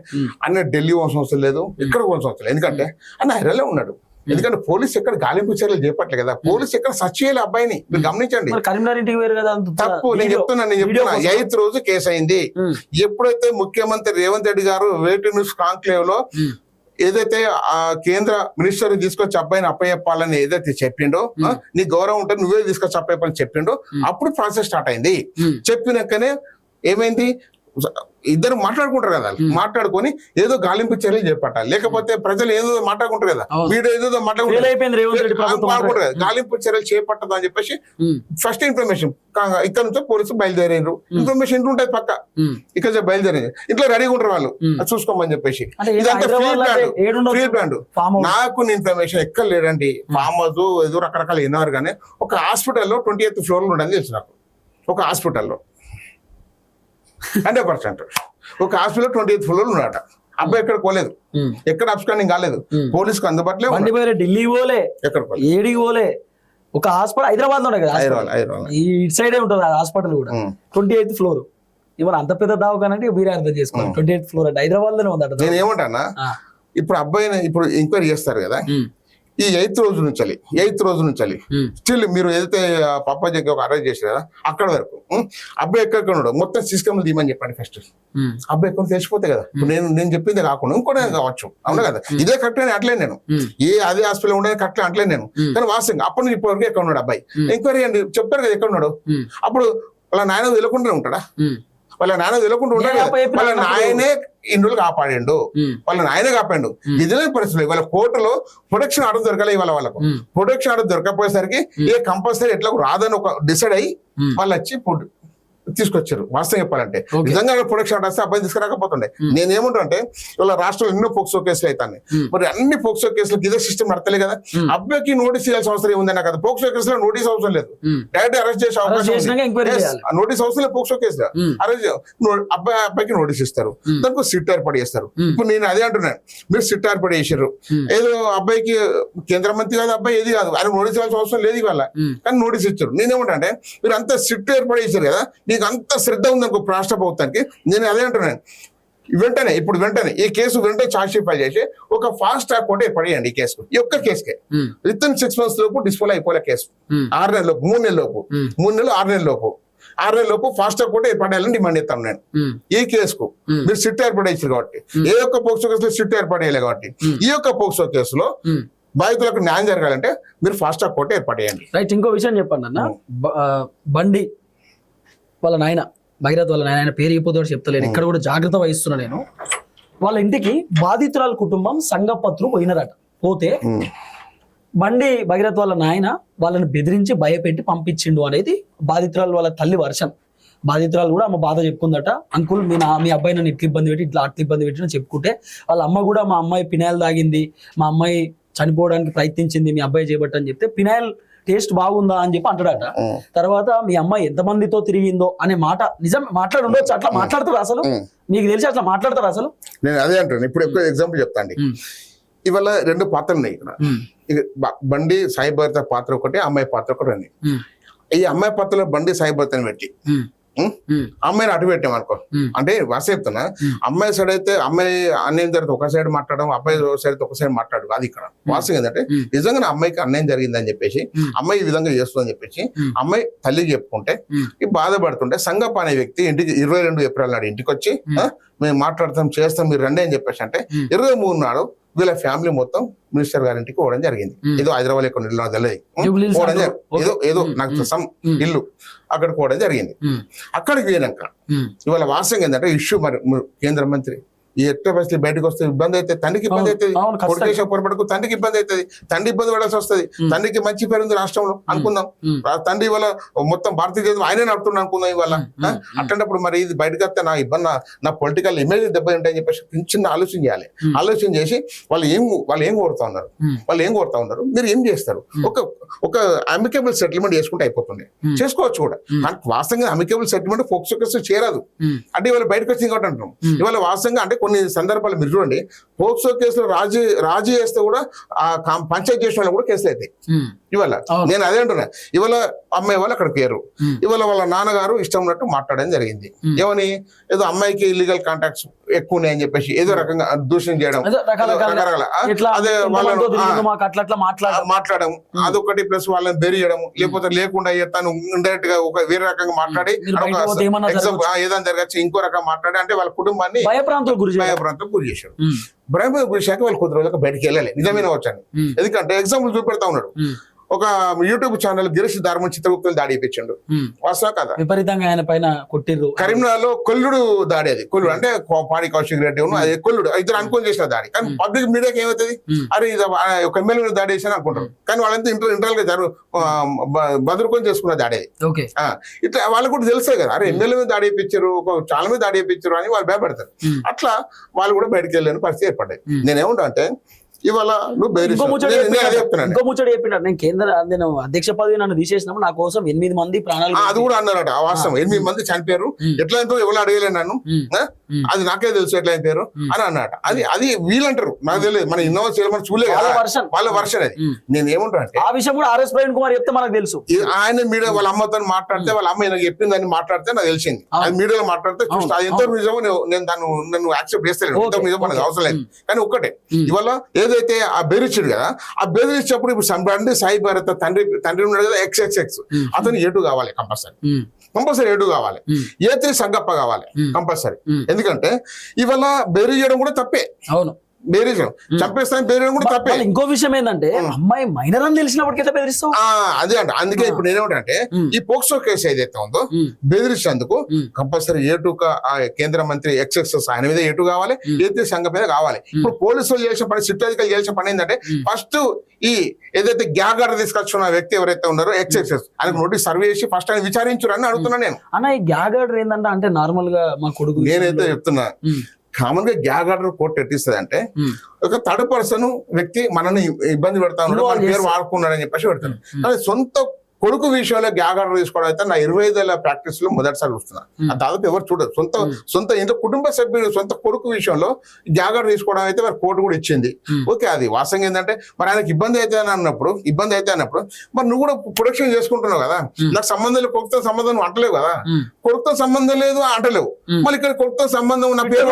అన్న ఢిల్లీ పోవాల్సిన అవసరం లేదు, ఇక్కడ పోవాల్సిన అవసరం లేదు. ఎందుకంటే అన్న హైదరాబాద్లో ఉన్నాడు, ఎందుకంటే పోలీస్ ఎక్కడ గాలింపు చర్యలు చేపట్టలే కదా, పోలీస్ ఎక్కడ సర్చ్ చేయాలి అబ్బాయిని, మీరు గమనించండి. మరి కరీంనగర్ ఇంటికి వేరు కదా, అంత తప్పు. నేను చెప్తున్నా 8th రోజు కేసు అయింది. ఎప్పుడైతే ముఖ్యమంత్రి రేవంత్ రెడ్డి గారు వేటి న్యూస్ కాంక్లేవ్ లో ఏదైతే ఆ కేంద్ర మినిస్టర్ తీసుకొచ్చి అబ్బాయిని అప్పయ్యప్పాలని ఏదైతే చెప్పిండో, నీ గౌరవం ఉంటే నువ్వే తీసుకొచ్చి అప్పయ్యప్పని చెప్పిండో, అప్పుడు ప్రాసెస్ స్టార్ట్ అయింది. చెప్పినాకనే ఏమైంది, ఇద్దరు మాట్లాడుకుంటారు కదా, మాట్లాడుకొని ఏదో గాలింపు చర్యలు చేపట్టాలి. లేకపోతే ప్రజలు ఏదో మాట్లాడుకుంటారు కదా, వీడు ఏదో మాట్లాడుకుంటారు కదా, గాలింపు చర్యలు చేపట్టదు అని చెప్పేసి ఫస్ట్ ఇన్ఫర్మేషన్ ఇక్కడ నుంచి పోలీసు బయలుదేరారు. ఇన్ఫర్మేషన్ ఉంటుంది పక్క, ఇక్కడ బయలుదేరారు, ఇంట్లో రెడీగా ఉంటారు వాళ్ళు చూసుకోమని చెప్పేసి. ఇదంతా ఫ్రీ ప్లాన్. నాకు ఇన్ఫర్మేషన్ ఎక్కడ లేదండి, ఫామ్ హౌస్ ఏదో రకరకాల విన్నారు కానీ ఒక హాస్పిటల్లో 28th floor లో ఉండని తెలుసు నాకు. ఒక హాస్పిటల్లో 100% ఒక హాస్పిటల్ 28th floor లో ఉన్నాడట. అబ్బాయి ఎక్కడ పోలేదు, ఎక్కడ అబ్స్కాండింగ్ కాలేదు, పోలీసుకు అందుబాటులో ఢిల్లీ పోలే, ఎక్కడ ఏడికి పోలే. ఒక హాస్పిటల్ హైదరాబాద్ లో కదా, ఈ ఇటు సైడే ఉంటుంది హాస్పిటల్ కూడా. 28th floor. ఇవాళ అంత పెద్ద దావకానంటే మీరే అర్థం చేసుకోవాలి. 28th floor అంటే హైదరాబాద్ లోనే ఉందట. నేను ఏమంటానా, ఇప్పుడు అబ్బాయిని ఇప్పుడు ఎంక్వైరీ చేస్తారు కదా, ఈ 8th రోజు నుంచి స్టిల్ మీరు ఏదైతే పప్పాజీ ఒక అరెస్ట్ చేశారు కదా, అక్కడ వరకు అబ్బాయి ఎక్కడ ఉన్నాడు మొత్తం సిస్టమ్ తీయమని చెప్పండి ఫస్ట్. అబ్బాయి ఎక్కడ తెలిసిపోతే కదా, నేను చెప్పింది కాకుండా ఇంకోటి కావచ్చు, అవును కదా, ఇదే కరెక్ట్ అని అట్లే నేను అదే హాస్పిటల్ ఉండేది కరెక్ట్ అట్లే నేను. కానీ వాస్తవంగా అప్పటి నుంచి ఇప్పటి వరకు ఎక్కడ ఉన్నాడు అబ్బాయి, ఎంక్వైరీ అండి చెప్తారు కదా ఎక్కడ ఉన్నాడు. అప్పుడు వాళ్ళ నాయన తెలియకుండా ఉంటాడా, వాళ్ళ నాయన తెలియకుండా ఉంటాడు. వాళ్ళ నాయనే ఇండ్లు కాపాడిండు, వాళ్ళ నాయనే కాపాడు. ఇదే పరిస్థితులు ఇవాళ కోర్టులో ప్రొటెక్షన్ ఆర్డర్ దొరకలే. ఇవాళ వాళ్ళకు ప్రొటెక్షన్ ఆర్డర్ దొరకపోయేసరికి ఏ కంపల్సరీ ఎట్లా రాదని ఒక డిసైడ్ అయ్యి వాళ్ళు వచ్చి తీసుకొచ్చారు. వాస్తవం చెప్పాలంటే నిజంగా ప్రొడక్షన్ ఆర్డర్ వస్తే అబ్బాయి తీసుకురాకపోతుండే. నేనేమంటా అంటే ఇవాళ రాష్ట్రంలో ఎన్నో పోక్సో కేసులు అవుతాయి, మరి అన్ని పోక్సో కేసులకు ఇదే సిస్టమ్ నడతలే కదా. అబ్బాయికి నోటీస్ ఇవ్వాల్సిన అవసరం ఏముందన్నా కదా, పోక్సో కేసులో నోటీస్ అవసరం లేదు, డైరెక్ట్ అరెస్ట్ చేసే అవకాశం. నోటీస్ అవసరం లేదు పోక్సో కేసులో, అరెస్ట్ అబ్బాయికి నోటీస్ ఇస్తారు, దానికి సిట్ ఏర్పాటు చేస్తారు. ఇప్పుడు నేను అదే అంటున్నాను, మీరు సిట్ ఏర్పాటు చేశారు, ఏదో అబ్బాయికి కేంద్ర మంత్రి కాదు అబ్బాయి ఏది కాదు, ఆయన నోటీస్ ఇవ్వాల్సిన అవసరం లేదు ఇవాళ, కానీ నోటీస్ ఇచ్చారు. నేనేమంటా అంటే మీరు అంతా సిట్ ఏర్పాటు చేశారు కదా, మీకు అంత శ్రద్ధ ఉందనుకో రాష్ట్ర ప్రభుత్వానికి. నేను అదే అంటున్నాను, వెంటనే ఈ కేసు వెంటనే ఛార్జ్ షీట్ ఫైల్ చేసి ఒక ఫాస్ట్ ట్రాక్ కోర్టు ఏర్పడేయండి ఈ కేసుకు. ఈ ఒక్క కేసుకే విత్ ఇన్ 6 months లోపు డిస్పోల్ అయిపోలే కేసు. 6 నెలల లోపు 3 నెలల లోపు 3 నెలలు 6 నెలల లోపు 6 నెలల లోపు ఫాస్ట్ ట్రాక్ కోర్టు ఏర్పడేయాలని డిమాండ్ చేస్తాను నేను. ఈ కేసుకు మీరు సిట్ ఏర్పడేసారు కాబట్టి, ఏ ఒక్క పోక్సో కేసులో సిట్ ఏర్పడేయాలి కాబట్టి, ఈ యొక్క పోక్సో కేసులో బాధితులకు న్యాయం జరగాలంటే మీరు ఫాస్ట్ ట్రాక్ కోర్టు ఏర్పడేయండి. రైట్. ఇంకో విషయం చెప్పండి అన్న, బండి వాళ్ళ నాయన భగీరథ్ వాళ్ళ నాయన పేరు అయిపోతాడు చెప్తలేను, ఇక్కడ కూడా జాగ్రత్త వహిస్తున్నా నేను. వాళ్ళ ఇంటికి బాధితురాల కుటుంబం సంఘపత్రులు పోయినారట. పోతే బండి భగీరథ్ వాళ్ళ నాయన వాళ్ళని బెదిరించి భయపెట్టి పంపించిండు అనేది బాధితురాలు వాళ్ళ తల్లి వర్షం. బాధితురాలు కూడా ఆమె బాధ చెప్పుకుందట. అంకుల్ మీ అబ్బాయి నన్ను ఇట్లా ఇబ్బంది పెట్టి ఇట్లా అట్లా ఇబ్బంది పెట్టిన చెప్పుకుంటే, వాళ్ళ అమ్మ కూడా మా అమ్మాయి పినాయిల్ తాగింది, మా అమ్మాయి చనిపోవడానికి ప్రయత్నించింది మీ అబ్బాయి చేయబట్టి అని చెప్తే, పినాయిల్ టేస్ట్ బాగుందా అని చెప్పి అంటాడట. తర్వాత మీ అమ్మాయి ఎంతమందితో తిరిగిందో అనే మాట నిజం మాట్లాడి ఉండొచ్చు, అట్లా మాట్లాడతారు అసలు? మీకు తెలిసి అట్లా మాట్లాడతారు అసలు? నేను అదే అంటాను. ఇప్పుడు ఎక్కువ ఎగ్జాంపుల్ చెప్తాండి. ఇవాళ 2 పాత్రలు ఉన్నాయి ఇక్కడ. బండి సాయి భర్త పాత్ర ఒకటి, అమ్మాయి పాత్ర ఒకటి ఉంది. ఈ అమ్మాయి పాత్రలో బండి సాయి భర్తని పెట్టి అమ్మాయిని అటు పెట్టాం అనుకో, అంటే వాస చెప్తున్నా, అమ్మాయి సైడ్ అయితే అమ్మాయి అన్యాయం జరిగితే ఒక సైడ్ మాట్లాడడం, అబ్బాయి సైడ్ అయితే ఒక సైడ్ మాట్లాడు. అది ఇక్కడ వాసం ఏంటంటే నిజంగా అమ్మాయికి అన్యాయం జరిగిందని చెప్పేసి, అమ్మాయి ఈ విధంగా చేస్తుందని చెప్పేసి అమ్మాయి తల్లికి చెప్పుకుంటే బాధపడుతుంటే, సంగప్ అనే వ్యక్తి ఇంటికి 22 ఏప్రిల్ నాడు ఇంటికి వచ్చి మేము మాట్లాడతాం చేస్తాం మీరు రండి అని చెప్పేసి అంటే, 23 నాడు వీళ్ళ ఫ్యామిలీ మొత్తం మినిస్టర్ గారింటికి పోవడం జరిగింది. ఏదో హైదరాబాద్ ఎక్కడ తెలియదు, ఏదో నాకు సమ్ ఇల్లు అక్కడ పోవడం జరిగింది. అక్కడికి పోయినాక ఇవాళ వాస్తవం ఏంటంటే ఇష్యూ, మరి కేంద్ర మంత్రి ఈ ఎట్ట పరిస్థితి బయటకు వస్తే ఇబ్బంది అయితే, తండ్రికి ఇబ్బంది అవుతుంది, కొడుకేసే పొరపాటుకు తండ్రికి ఇబ్బంది అవుతుంది, తండ్రి ఇబ్బంది పడాల్సి వస్తుంది. తండ్రికి మంచి పేరు ఉంది రాష్ట్రంలో అనుకుందాం, తండ్రి ఇవాళ మొత్తం భారతీయ జనతా ఆయనే నడుపుతున్నా అనుకుందాం. ఇవాళ అట్లాంటప్పుడు మరి ఇది బయటకు వస్తే నా ఇబ్బంది, నా పొలిటికల్ ఇమేజ్ దెబ్బతింటాయని చెప్పేసి చిన్న ఆలోచన చేయాలి. ఆలోచన చేసి వాళ్ళు ఏం కోరుతా ఉన్నారు, మీరు ఏం చేస్తారు? ఒక అమికబుల్ సెటిల్మెంట్ చేసుకుంటే అయిపోతుంది, చేసుకోవచ్చు కూడా. వాస్తవంగా అమికబుల్ సెటిల్మెంట్ పోక్సో కేసు చేరదు అంటే ఇవాళ బయటకు వచ్చింది కాబట్టి అంటున్నాం. ఇవాళ వాస్తవంగా అంటే కొన్ని సందర్భాలు మీరు చూడండి, పోక్సో కేసులో రాజీ చేస్తే కూడా పంచాయతీ చేసిన వాళ్ళు కూడా కేసులు అవుతాయి. ఇవాళ అవును. నేను అదే అంటున్నా. ఇవాళ అమ్మాయి వాళ్ళు అక్కడ పేరు, ఇవాళ వాళ్ళ నాన్నగారు ఇష్టం ఉన్నట్టు మాట్లాడడం జరిగింది. ఏమని ఏదో అమ్మాయికి ఇల్లీగల్ కాంటాక్ట్స్ ఎక్కువ ఉన్నాయని చెప్పేసి ఏదో రకంగా దూషణ చేయడం, అదే రకరకాల అదే వాళ్ళ మాకు అట్లా మాట్లాడడం అదొకటి, ప్లస్ వాళ్ళని బెరియడం, లేకపోతే లేకుండా తను ఇండైరెక్ట్ గా ఒక వేరే రకంగా మాట్లాడి మీరు బయట పోతే ఏమన్నా ఏదైనా జరగచ్చు, ఇంకో రకంగా మాట్లాడి అంటే వాళ్ళ కుటుంబాన్ని భయప్రాంతాలకు గురి చేయడం. భయప్రాంతం గురి చేశాడు. భయప్రాంతం గురి చేశాక వాళ్ళు కొద్ది రోజులకు బయటకు వెళ్ళాలి, నిజమైన వచ్చాను. ఎందుకంటే ఎగ్జాంపుల్ చూపెడతా ఉన్నాడు. ఒక యూట్యూబ్ ఛానల్ గిరీష్ ధర్మం చిత్రగుప్తులు దాడి చేయించాడు, వాస్తవ కదా. విపరీతంగా ఆయన పైన కొట్టిర్రు. కరీంనగర్ లో కొల్లుడు దాడి, అది కొల్లుడు అంటే పాడి కౌశిక్ రెడ్డి అది కొల్లుడు, ఇద్దరు అనుకుని చేసిన దాడి. కానీ పబ్లిక్ మీడియాకి ఏమవుతుంది, అరే ఇది ఒక ఎమ్మెల్యే మీద దాడి చేశాను అనుకుంటారు. కానీ వాళ్ళంతా ఇంటర్నల్ గా బదులుకొని చేసుకున్న దాడి అది. ఇట్లా వాళ్ళకు కూడా తెలుస్తాయి కదా, అరే ఎమ్మెల్యే మీద దాడి చేయించారు, ఒక చాలా మీద దాడి చేయించారు అని వాళ్ళు భయపడతారు. అట్లా వాళ్ళు కూడా బయటకు వెళ్ళలేని పరిస్థితి ఏర్పడ్డాయి. నేనేమంటా అంటే ఇవాళ నువ్వు ఇంకో ముచ్చట చెప్పినాడు, నేను అధ్యక్ష పదవి నన్ను తీసేసినప్పుడు నా కోసం 8 మంది ప్రాణాలు, అది కూడా అన్నారట. ఆ వాస్తవం, 8 మంది చనిపోయారు, ఎట్లా ఎంతో ఎవరు అడగలేదు నన్ను, అది నాకే తెలుసు ఎట్లా అయిపోయారు అని అన్నట. అది వీళ్ళంటారు, నాకు తెలియదు, మన ఇన్నోవా చేయమని చూడలేదు, వాళ్ళ వర్షన్ అది. నేను ఏమంటా అంటే ఆ విషయం కూడా ఆర్ఎస్ ప్రవీణ్ కుమార్ చెప్తే మనకు తెలుసు. ఆయన మీడియా వాళ్ళ అమ్మతో మాట్లాడితే, వాళ్ళ అమ్మ నాకు చెప్పింది దాన్ని మాట్లాడితే నాకు తెలిసింది. అది మీడియాలో మాట్లాడితే అది ఎంతో నిజమో నేను నన్ను యాక్సెప్ట్ చేస్తాను, ఎంతో నిజం మనకు అవసరం లేదు. కానీ ఒక్కటే, ఇవాళ ఏదైతే ఆ బెదిరించాడు కదా, ఆ బెదిరించినప్పుడు ఇప్పుడు సంబంధి సాయి భారత తండ్రి ఉన్నాడు కదా, XXX అతను ఏటు కావాలి, కంపల్సరీ ఏటు కావాలి, ఏ3 సంగప్ప కావాలి కంపల్సరీ. ఎందుకంటే ఇవాళ బెదిరించడం కూడా తప్పే. అవును, బెదిరించడం చంపేస్తాను, బెదిరించడం కూడా తప్పే. ఇంకో విషయం ఏంటంటే అమ్మాయి మైనర్ అని తెలిసినప్పటికీ ఎట్లా బెదిరిస్తావు? అదే అంట. అందుకే ఇప్పుడు నేనేమంటే ఈ పోక్సో కేసు ఏదైతే ఉందో బెదిరించినందుకు కంపల్సరీ ఏటుగా కేంద్ర మంత్రి XXX ఆయన మీద ఏటు కావాలి, ఏ3 సంఘం మీద కావాలి. ఇప్పుడు పోలీసులు చేసిన పని, సిట్ అధికారులు చేసిన పని ఏంటంటే ఫస్ట్ ఈ ఏదైతే గ్యాగార్ తీసుకొచ్చిన వ్యక్తి ఎవరైతే ఉన్నారో XXX ఆయనకు నోటీస్ సర్వే చేసి ఫస్ట్ ఆయన విచారించారని అడుగుతున్నా నేను. అన్న ఈ గ్యాగార్ ఏంటంటే అంటే నార్మల్ గా మా కొడుకు నేనైతే చెప్తున్నా, కామన్ గా గ్యాగ్ ఆర్డర్ కోర్టు ఎట్టిస్తుంది అంటే ఒక థర్డ్ పర్సన్ వ్యక్తి మనల్ని ఇబ్బంది పెడతా ఉన్నాడు, మన పేరు వాడుకున్నాడు అని చెప్పేసి పెడతాను. కానీ సొంత కొడుకు విషయంలో గ్యాగ్ ఆర్డర్ తీసుకోవడం అయితే నా 25 ఏళ్ల ప్రాక్టీస్ లో మొదటిసారి చూస్తున్నా. దాదాపు ఎవరు చూడరు. సొంత ఇంట్లో కుటుంబ సభ్యులు సొంత కొడుకు విషయంలో గ్యాగ్ ఆర్డర్ తీసుకోవడం అయితే మరి కోర్టు కూడా ఇచ్చింది. ఓకే, అది వాస్తవం ఏంటంటే మరి ఆయనకి ఇబ్బంది అయితే అన్నప్పుడు మరి నువ్వు కూడా ప్రొటెక్షన్ చేసుకుంటున్నావు కదా, నాకు సంబంధం లేదు, కొడుకుతో సంబంధం అంటలేవు కదా, కొడుకుతో సంబంధం లేదు అంటలేవు, మళ్ళీ ఇక్కడ కొడుకుతో సంబంధం నా పేరు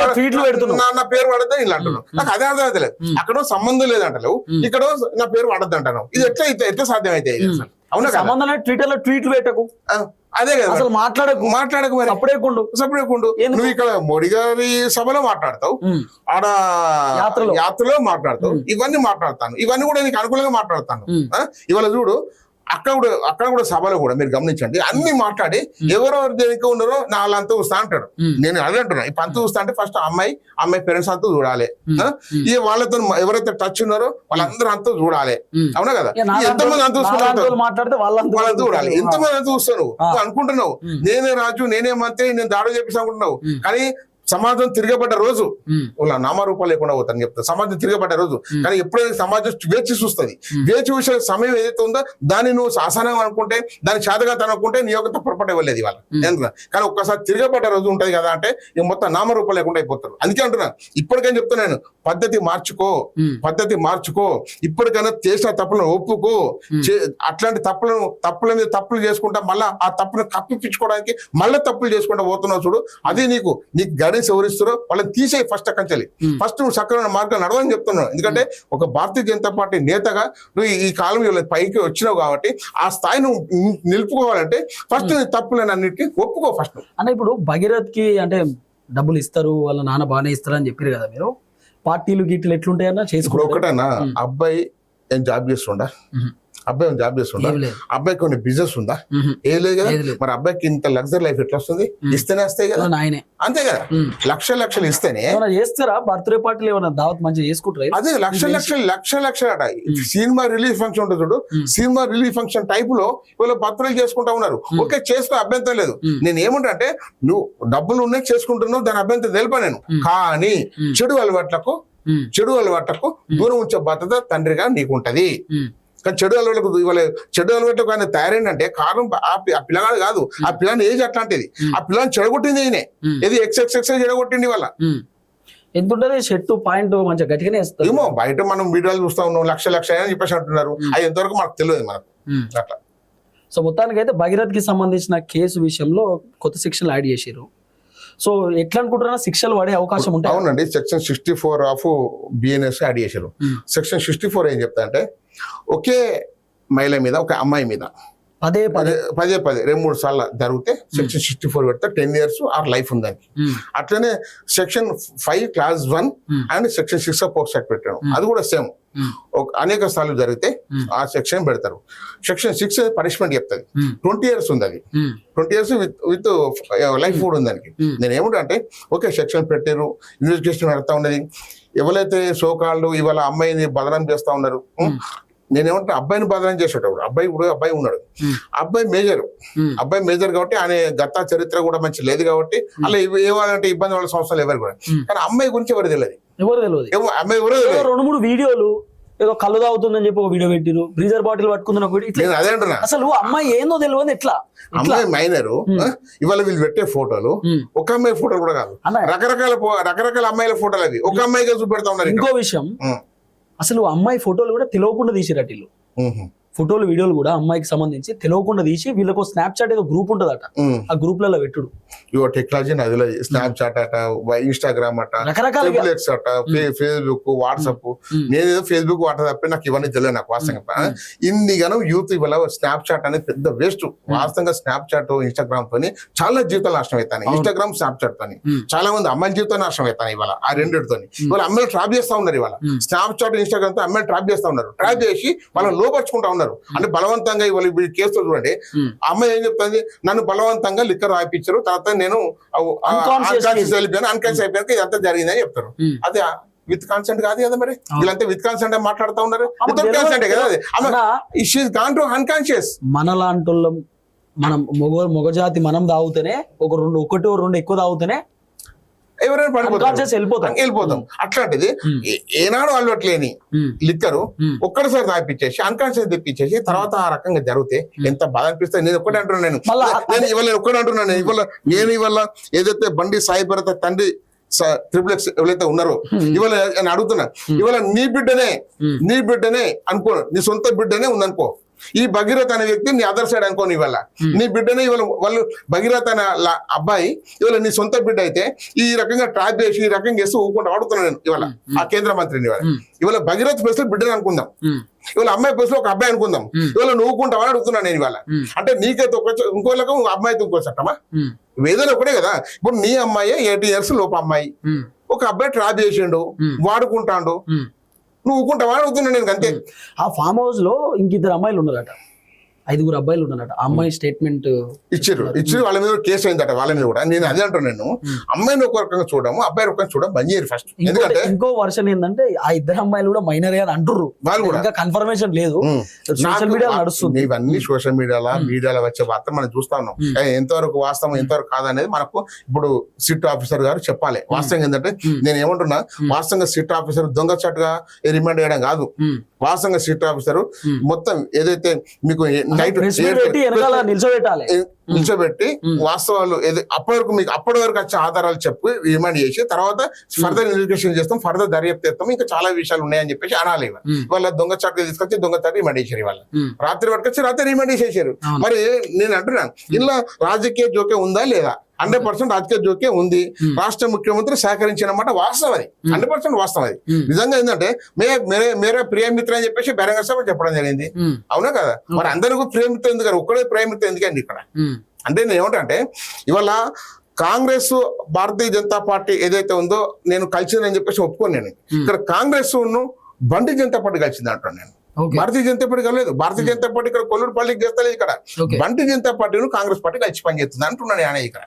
వాడితే ఇలా అంటున్నావు. నాకు అదే అర్థం అయితే లేదు, అక్కడ సంబంధం లేదు అంటలేవు, ఇక్కడ నా పేరు వాడద్దు అంటున్నావు. ఇది ఎట్లా సాధ్యం అయితే? అవునా, సంబంధం ట్విట్టర్ లో ట్వీట్లు పెట్టకు, అదే కదా, అసలు మాట్లాడకు మరి సపరేకుండు. నువ్వు ఇక్కడ మోడీ గారి సభలో మాట్లాడతావు, ఆడ యాత్రలో మాట్లాడతావు, ఇవన్నీ మాట్లాడతాను, ఇవన్నీ కూడా నీకు అనుకూలంగా మాట్లాడతాను. ఇవాళ చూడు, అక్కడ కూడా సభలో కూడా మీరు గమనించండి, అన్ని మాట్లాడి ఎవరెవరు దేనికి ఉన్నారో నా వాళ్ళంతా చూస్తా అంటాడు. నేను అదే అంటున్నా, ఇప్పుడు అంతా చూస్తా అంటే ఫస్ట్ అమ్మాయి పేరెంట్స్ అంతా చూడాలి, ఈ వాళ్ళతో ఎవరైతే టచ్ ఉన్నారో వాళ్ళందరూ అంతా చూడాలి. అవునా కదా, ఎంతమంది అంత వాళ్ళంతా చూడాలి, ఎంతమంది అంత చూస్తారు. నువ్వు అనుకుంటున్నావు నేనే రాజు, నేనే మంత్రి, నేను దాడి చెప్పేసి అనుకుంటున్నావు. కానీ సమాజం తిరగబడ్డ రోజు వాళ్ళ నామరూపాలు లేకుండా పోతాను చెప్తాను. సమాజం తిరగబడ్డ రోజు, కానీ ఎప్పుడైతే సమాజం వేచి చూస్తుంది, వేచి చూసే సమయం ఏదైతే ఉందో దాన్ని నువ్వు శాసనం అనుకుంటే, దాని చేతగాత అనుకుంటే నీ యొక్క పొరపాటు ఇవ్వలేదు ఇవాళ. కానీ ఒక్కసారి తిరగబడ్డ రోజు ఉంటది కదా అంటే ఇక మొత్తం నామరూపాలు లేకుండా అయిపోతారు. అందుకే అంటున్నా, ఇప్పటికైనా చెప్తున్నాను, పద్ధతి మార్చుకో, ఇప్పటికైనా చేసిన తప్పులను ఒప్పుకో. అట్లాంటి తప్పుల మీద తప్పులు చేసుకుంటా మళ్ళా ఆ తప్పును కప్పిపించుకోవడానికి మళ్ళీ తప్పులు చేసుకుంటా పోతున్నావు చూడు, అది నీకు గైడెన్స్ ఎవరిస్తారో వాళ్ళని తీసేయి ఫస్ట్. అక్కడి ఫస్ట్ నువ్వు సక్రమైన మార్గం నడవని చెప్తున్నావు. ఎందుకంటే ఒక భారతీయ జనతా పార్టీ నేతగా నువ్వు ఈ కాలం పైకి వచ్చినావు కాబట్టి ఆ స్థాయి నువ్వు నిలుపుకోవాలంటే ఫస్ట్ తప్పులేని అన్నిటికీ ఒప్పుకో ఫస్ట్. అంటే ఇప్పుడు భగీరథ్ కి అంటే డబ్బులు ఇస్తారు, వాళ్ళ నాన్న బాగానే ఇస్తారు అని చెప్పారు కదా మీరు, పార్టీలు గీట్లు ఎట్లుంటాయన్నా చేసుకో. ఒకటేనా, అబ్బాయి ఏం జాబ్ చేస్తుండా, అబ్బాయికి కొన్ని బిజినెస్ ఉందా? ఏం లేదు కదా. మరి అబ్బాయికి ఇంత లగ్జరీ లైఫ్ ఎట్లా వస్తుంది? ఇస్తేనే వస్తాయి కదా, అంతే కదా. లక్షలు ఇస్తేనే చేస్తారా? బర్త్డే పార్టీలు ఏమైనా దావత్ మంచిగా చేసుకుంటారు. అదే లక్షలు అట. సినిమా రిలీజ్ ఫంక్షన్ ఉంటుంది చూడు, సినిమా రిలీజ్ ఫంక్షన్ టైప్ లో వీళ్ళు బర్త్డేలు చేసుకుంటా ఉన్నారు. ఓకే, చేసుకో, అభ్యంతరం లేదు. నేను ఏమంటా అంటే నువ్వు డబ్బులు ఉన్నాయి చేసుకుంటున్నావు, దాని అభ్యంతరం తెలిపా నేను. కానీ చెడు అలవాట్లకు దూరం ఉంచే బాధ్యత తండ్రిగా నీకుంటది. కానీ చెడు అలవాట్లకు ఆయన తయారైందంటే కారణం ఆ పిల్లగాడు కాదు, ఆ పిల్లని ఏజ్ అట్లాంటిది. ఆ పిల్లని చెడగొట్టింది ఈయనే. ఏది XXX చెడగొట్టింది వాళ్ళ. ఎంత ఉంటుంది షర్టు పాయింట్ మంచిగా గట్టిగానే వేస్తారు. ఏమో బయట మనం వీడియోలు చూస్తా ఉన్నాం, లక్ష అని చెప్పేసి అంటున్నారు. అది ఎంతవరకు మనకు తెలియదు మనకు అట్లా. సో మొత్తానికి అయితే భగీరథ్కి సంబంధించిన కేసు విషయంలో కొత్త శిక్షలు యాడ్ చేసారు. సో ఎట్లా అనుకుంటున్నా శిక్షలు పడే అవకాశం ఉంటాయి? అవునండి, సెక్షన్ 64 ఆఫ్ బిఎన్ఎస్ యాడ్ చేశారు. సెక్షన్ 64 ఏం చెప్తా అంటే ఒకే మహిళ మీద ఒక అమ్మాయి మీద పదే 2-3 సార్లు జరిగితే సెక్షన్ 64 పెడితే 10 years ఆర్ లైఫ్ ఉందానికి. అట్లనే section 5 Clause 1 and section 6 of POCSO act పెట్టారు. అది కూడా సేమ్ అనేక సార్లు జరిగితే ఆ సెక్షన్ పెడతారు. సెక్షన్ 6 పనిష్మెంట్ చెప్తుంది. 20 years ఉంది, అది 20 years విత్ లైఫ్ కూడా ఉంది దానికి. నేను ఏమిటంటే అంటే ఓకే సెక్షన్ పెట్టారు, ఇన్వెస్టిగేషన్ పెడతా ఉన్నది. ఎవరైతే సోకాళ్ళు ఇవాళ అమ్మాయిని బదనాం చేస్తా ఉన్నారు, నేనేమంటే అబ్బాయిని బదనాం చేసేటప్పుడు అబ్బాయి ఉన్నాడు, అబ్బాయి మేజర్ కాబట్టి ఆయన గత చరిత్ర కూడా మంచి లేదు కాబట్టి అలా ఏవాలంటే ఇబ్బంది వాళ్ళ సంవత్సరాలు ఎవరు కూడా. కానీ అమ్మాయి గురించి ఎవరు తెలియదు, అమ్మాయి ఎవరు తెలియదు. 2-3 వీడియోలు ఏదో కళ్ళు తాగుతుందని చెప్పి ఒక వీడియో పెట్టిరు, బ్రీజర్ బాటిల్ పట్టుకుందని ఒక వీడియో. అదే అంటున్నా, అసలు అమ్మాయి ఏందో తెలియదు. ఎట్లా అమ్మాయి మైనరు, ఇవాళ వీళ్ళు పెట్టే ఫోటోలు ఒక అమ్మాయి ఫోటోలు కూడా కాదు, రకరకాల అమ్మాయిల ఫోటోలు అవి ఒక అమ్మాయిగా చూపెడతా ఉన్నారు. ఇంకో విషయం, అసలు అమ్మాయి ఫోటోలు కూడా తెలియకుండా తీసిరట వీళ్ళు. ఫోటోలు వీడియోలు కూడా అమ్మాయికి సంబంధించి తెలియకుండా తీసి వీళ్ళకు స్నాప్చాట్ ఏదో గ్రూప్ ఉంటదట, ఆ గ్రూప్లలో పెట్టుడు. టెక్నాలజీ నదిలో స్నాప్చాట్ అట, ఇన్స్టాగ్రామ్ అట, రకరకాల అట, ఫేస్బుక్, వాట్సాప్. నేనేదో ఫేస్బుక్ వాట్సాప్ తప్పి నాకు ఇవన్నీ తెలియదు. నాకు వాస్తవంగా ఇన్ని గనం యూత్ ఇవాళ స్నాప్చాట్ అనేది పెద్ద వేస్ట్. వాస్తవంగా స్నాప్చాట్ ఇన్స్టాగ్రామ్ తోని చాలా జీవితాలు నాశనం అవుతాయి. ఇన్స్టాగ్రామ్ స్నాప్చాట్ తోని చాలా మంది అమ్మాయిల జీవితం నాశనం అవుతాయి. ఇవాళ ఆ రెండిటితోని ఇవాళ అమ్మాయిలు ట్రాప్ చేస్తా ఉన్నారు. ఇవాళ స్నాప్చాట్ ఇన్స్టాగ్రామ్ తో అమ్మాయిలు ట్రాప్ చేస్తా ఉన్నారు, ట్రాప్ చేసి వాళ్ళని లోపరుచుకుంటా ఉన్నారు. అంటే బలవంతంగా ఇవాళ కేసులో చూడండి, అమ్మాయి ఏం చెప్తుంది, నన్ను బలవంతంగా లిక్కర్ రాయిపించారు, తర్వాత నేను అన్కాన్షియస్ అయిపోయాక ఇదంతా జరిగిందని చెప్తారు. అదే విత్ కాన్సెంట్ కాదు కదా, మరి వీళ్ళంతా విత్ కాన్సెంట్ మాట్లాడుతూ ఉన్నారు. వితౌట్ కాన్సెంట్ కదా, అన్కాన్షియస్. మనలాంటి మనం మొగజాతి మనం తాగుతూనే ఒకటి రెండు ఎక్కువ తాగుతూనే ఎవరైనా వెళ్ళిపోతాం. అట్లాంటిది ఏనాడు అలవాట్లేని లిక్కరు ఒక్కడిసారి తాపిచ్చేసి అన్కాన్షియస్ తెప్పించేసి తర్వాత ఆ రకంగా జరిగితే ఎంత బాధ అనిపిస్తుంది. నేను ఒక్కటే అంటున్నాను, నేను ఇవాళ ఏదైతే బండి సాయి భరత తండ్రి XXX ఎవరైతే ఉన్నారో ఇవాళ నేను అడుగుతున్నా, ఇవాళ నీ బిడ్డనే అనుకో, నీ సొంత బిడ్డనే ఉందనుకో, ఈ భగీరథ అనే వ్యక్తి నీ అదర్ సైడ్ అనుకోని ఇవాళ నీ బిడ్డనే ఇవాళ వాళ్ళు భగీరథ అనే అబ్బాయి ఇవాళ నీ సొంత బిడ్డ అయితే ఈ రకంగా ట్రాప్ చేసి ఈ రకంగా చేస్తూ ఊకుండా ఆడుతున్నాను నేను ఇవాళ ఆ కేంద్ర మంత్రిని. ఇవాళ భగీరథ ప్లేస్ లో బిడ్డని అనుకుందాం, ఇవాళ అమ్మాయి ప్లేస్ లో ఒక అబ్బాయి అనుకుందాం, ఇవాళ నువ్వుకుంటావని అడుగుతున్నాను నేను ఇవాళ. అంటే నీకైతే ఇంకోళ్ళకు అమ్మాయితో ఇంకో చట్టమా, ఏదైనా ఒకటే కదా. ఇప్పుడు నీ అమ్మాయి 18 years లోపు అమ్మాయి, ఒక అబ్బాయి ట్రాప్ చేసిండు, వాడుకుంటాడు, నువ్వు ఊకుంటావా అడుగుతున్నా నేను అంతే. ఆ ఫామ్ హౌస్ లో ఇంకిద్దరు అమ్మాయిలు ఉన్నారట, 5 అబ్బాయిలు ఉన్నారట. అమ్మాయి స్టేట్మెంట్ ఇచ్చారు వాళ్ళ మీద కేసు అయిందట వాళ్ళ మీద కూడా. నేను అదే అంటాను, నేను అమ్మాయిని ఒక రకంగా చూడము, అబ్బాయి ఒక చూడడం బంద్ చేయరు ఫస్ట్. ఎందుకంటే ఇంకో వర్షన్ ఏంటంటే ఆ ఇద్దరు అమ్మాయిలు కూడా మైనర్ అని అంటుర్రు, వాళ్ళు కూడా ఇంకా కన్ఫర్మేషన్ లేదు, సోషల్ మీడియా నడుస్తుంది. ఇవన్నీ సోషల్ మీడియాలో వచ్చే వార్త మనం చూస్తా ఉన్నాం. ఎంతవరకు వాస్తవం ఎంతవరకు కాదనేది మనకు ఇప్పుడు సిట్ ఆఫీసర్ గారు చెప్పాలి. వాస్తవం ఏంటంటే నేను ఏమంటున్నా, వాస్తవంగా సిట్ ఆఫీసర్ దొంగ చట్టుగా రిమాండ్ చేయడం కాదు. వాస్తవంగా సిట్ ఆఫీసర్ మొత్తం ఏదైతే మీకు నిల్చోబెట్టి వాస్తవాలు అప్పటి వరకు వచ్చే ఆధారాలు చెప్పి రిమాండ్ చేసి తర్వాత ఫర్దర్ ఇన్వెస్టిగేషన్ చేస్తాం, ఫర్దర్ దర్యాప్తు చేస్తాం, ఇంకా చాలా విషయాలు ఉన్నాయని చెప్పేసి అనాలి. వాళ్ళ దొంగ చాటు తీసుకొచ్చి దొంగ చాటు రిమాండ్ చేశారు, వాళ్ళ రాత్రి పట్టుకొచ్చి రాత్రి రిమాండ్ చేసేసారు. మరి నేను అంటున్నాను, ఇలా రాజకీయ జోక్యం ఉందా లేదా? 100% రాజకీయ జోక్యం ఉంది. రాష్ట్ర ముఖ్యమంత్రి సహకరించినమాట వాస్తవం, అది 100% వాస్తవం. అది నిజంగా ఏంటంటే మేరే ప్రియమిత్ర అని చెప్పేసి బహిరంగ సభ చెప్పడం జరిగింది, అవునా కదా? మరి అందరికీ ప్రియమిత్ర ఎందుకు, ఒక్కడే ప్రియమిత్ర ఎందుకండి ఇక్కడ? అంటే నేను ఏమంటే ఇవాళ కాంగ్రెస్ భారతీయ జనతా పార్టీ ఏదైతే ఉందో నేను కలిసిందని చెప్పేసి ఒప్పుకోను. నేను ఇక్కడ కాంగ్రెస్ భారతీయ జనతా పార్టీ కలిసింది అంటాను నేను. భారతీయ జనతా పార్టీ కలలేదు, భారతీయ జనతా పార్టీ ఇక్కడ కొల్లూరు పాలిటిక్స్ చేస్తలేదు. ఇక్కడ భారతీయ జనతా పార్టీను కాంగ్రెస్ పార్టీ కలిసి పనిచేస్తుంది అంటున్నాను ఆయన. ఇక్కడ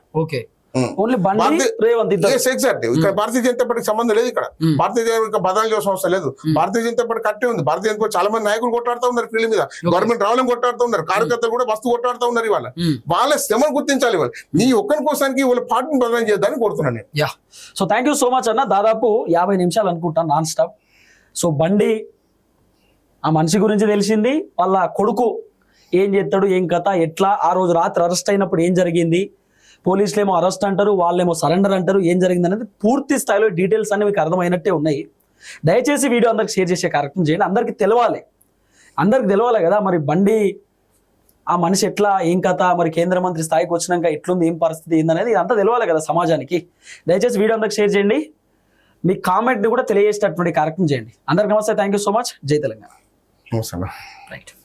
ఇక్కడ భారతీయ జనతా పార్టీకి సంబంధం లేదు. ఇక్కడ భారతీయ జనతా బదనాలు చేసిన అవసరం లేదు. భారతీయ జనతా పార్టీ కట్టే ఉంది. భారతీయ జనతా చాలా మంది నాయకులు కొట్లాడుతూ ఉన్నారు ఫీల్డ్ మీద, గవర్నమెంట్ రావాలని కొట్లాడుతూ ఉన్నారు, కార్యకర్తలు కూడా వస్తు కొట్లాడుతూ ఉన్నారు. ఇవాళ వాళ్ళ శ్రమను గుర్తించాలి. ఇవాళ నీ ఒక్కరి కోసానికి వాళ్ళ పార్టీని బదనాలు చేద్దామని కోరుతున్నాను నేను. So thank you so much అన్న. దాదాపు 50 నిమిషాలు అనుకుంటాను నాన్ స్టాప్. సో బండి ఆ మనిషి గురించి తెలిసింది, వాళ్ళ కొడుకు ఏం చేస్తాడు, ఏం కథ, ఎట్లా ఆ రోజు రాత్రి అరెస్ట్ అయినప్పుడు ఏం జరిగింది, పోలీసులు ఏమో అరెస్ట్ అంటారు, వాళ్ళేమో సరెండర్ అంటారు. ఏం జరిగింది అనేది పూర్తి స్థాయిలో డీటెయిల్స్ అన్ని మీకు అర్థమైనట్టే ఉన్నాయి. దయచేసి వీడియో అందరికి షేర్ చేసే కార్యక్రమం చేయండి. అందరికీ తెలవాలి కదా మరి బండి ఆ మనిషి ఎట్లా, ఏం కథ, మరి కేంద్ర మంత్రి స్థాయికి వచ్చినాక ఎట్లుంది, ఏం పరిస్థితి ఏందనేది ఇదంతా తెలవాలి కదా సమాజానికి. దయచేసి వీడియో అందరికి షేర్ చేయండి. మీ కామెంట్ని కూడా తెలియజేసేటటువంటి కార్యక్రమం చేయండి. అందరికి నమస్తే, థ్యాంక్ యూ సో మచ్. జై తెలంగాణ. నమస్తే. రైట్.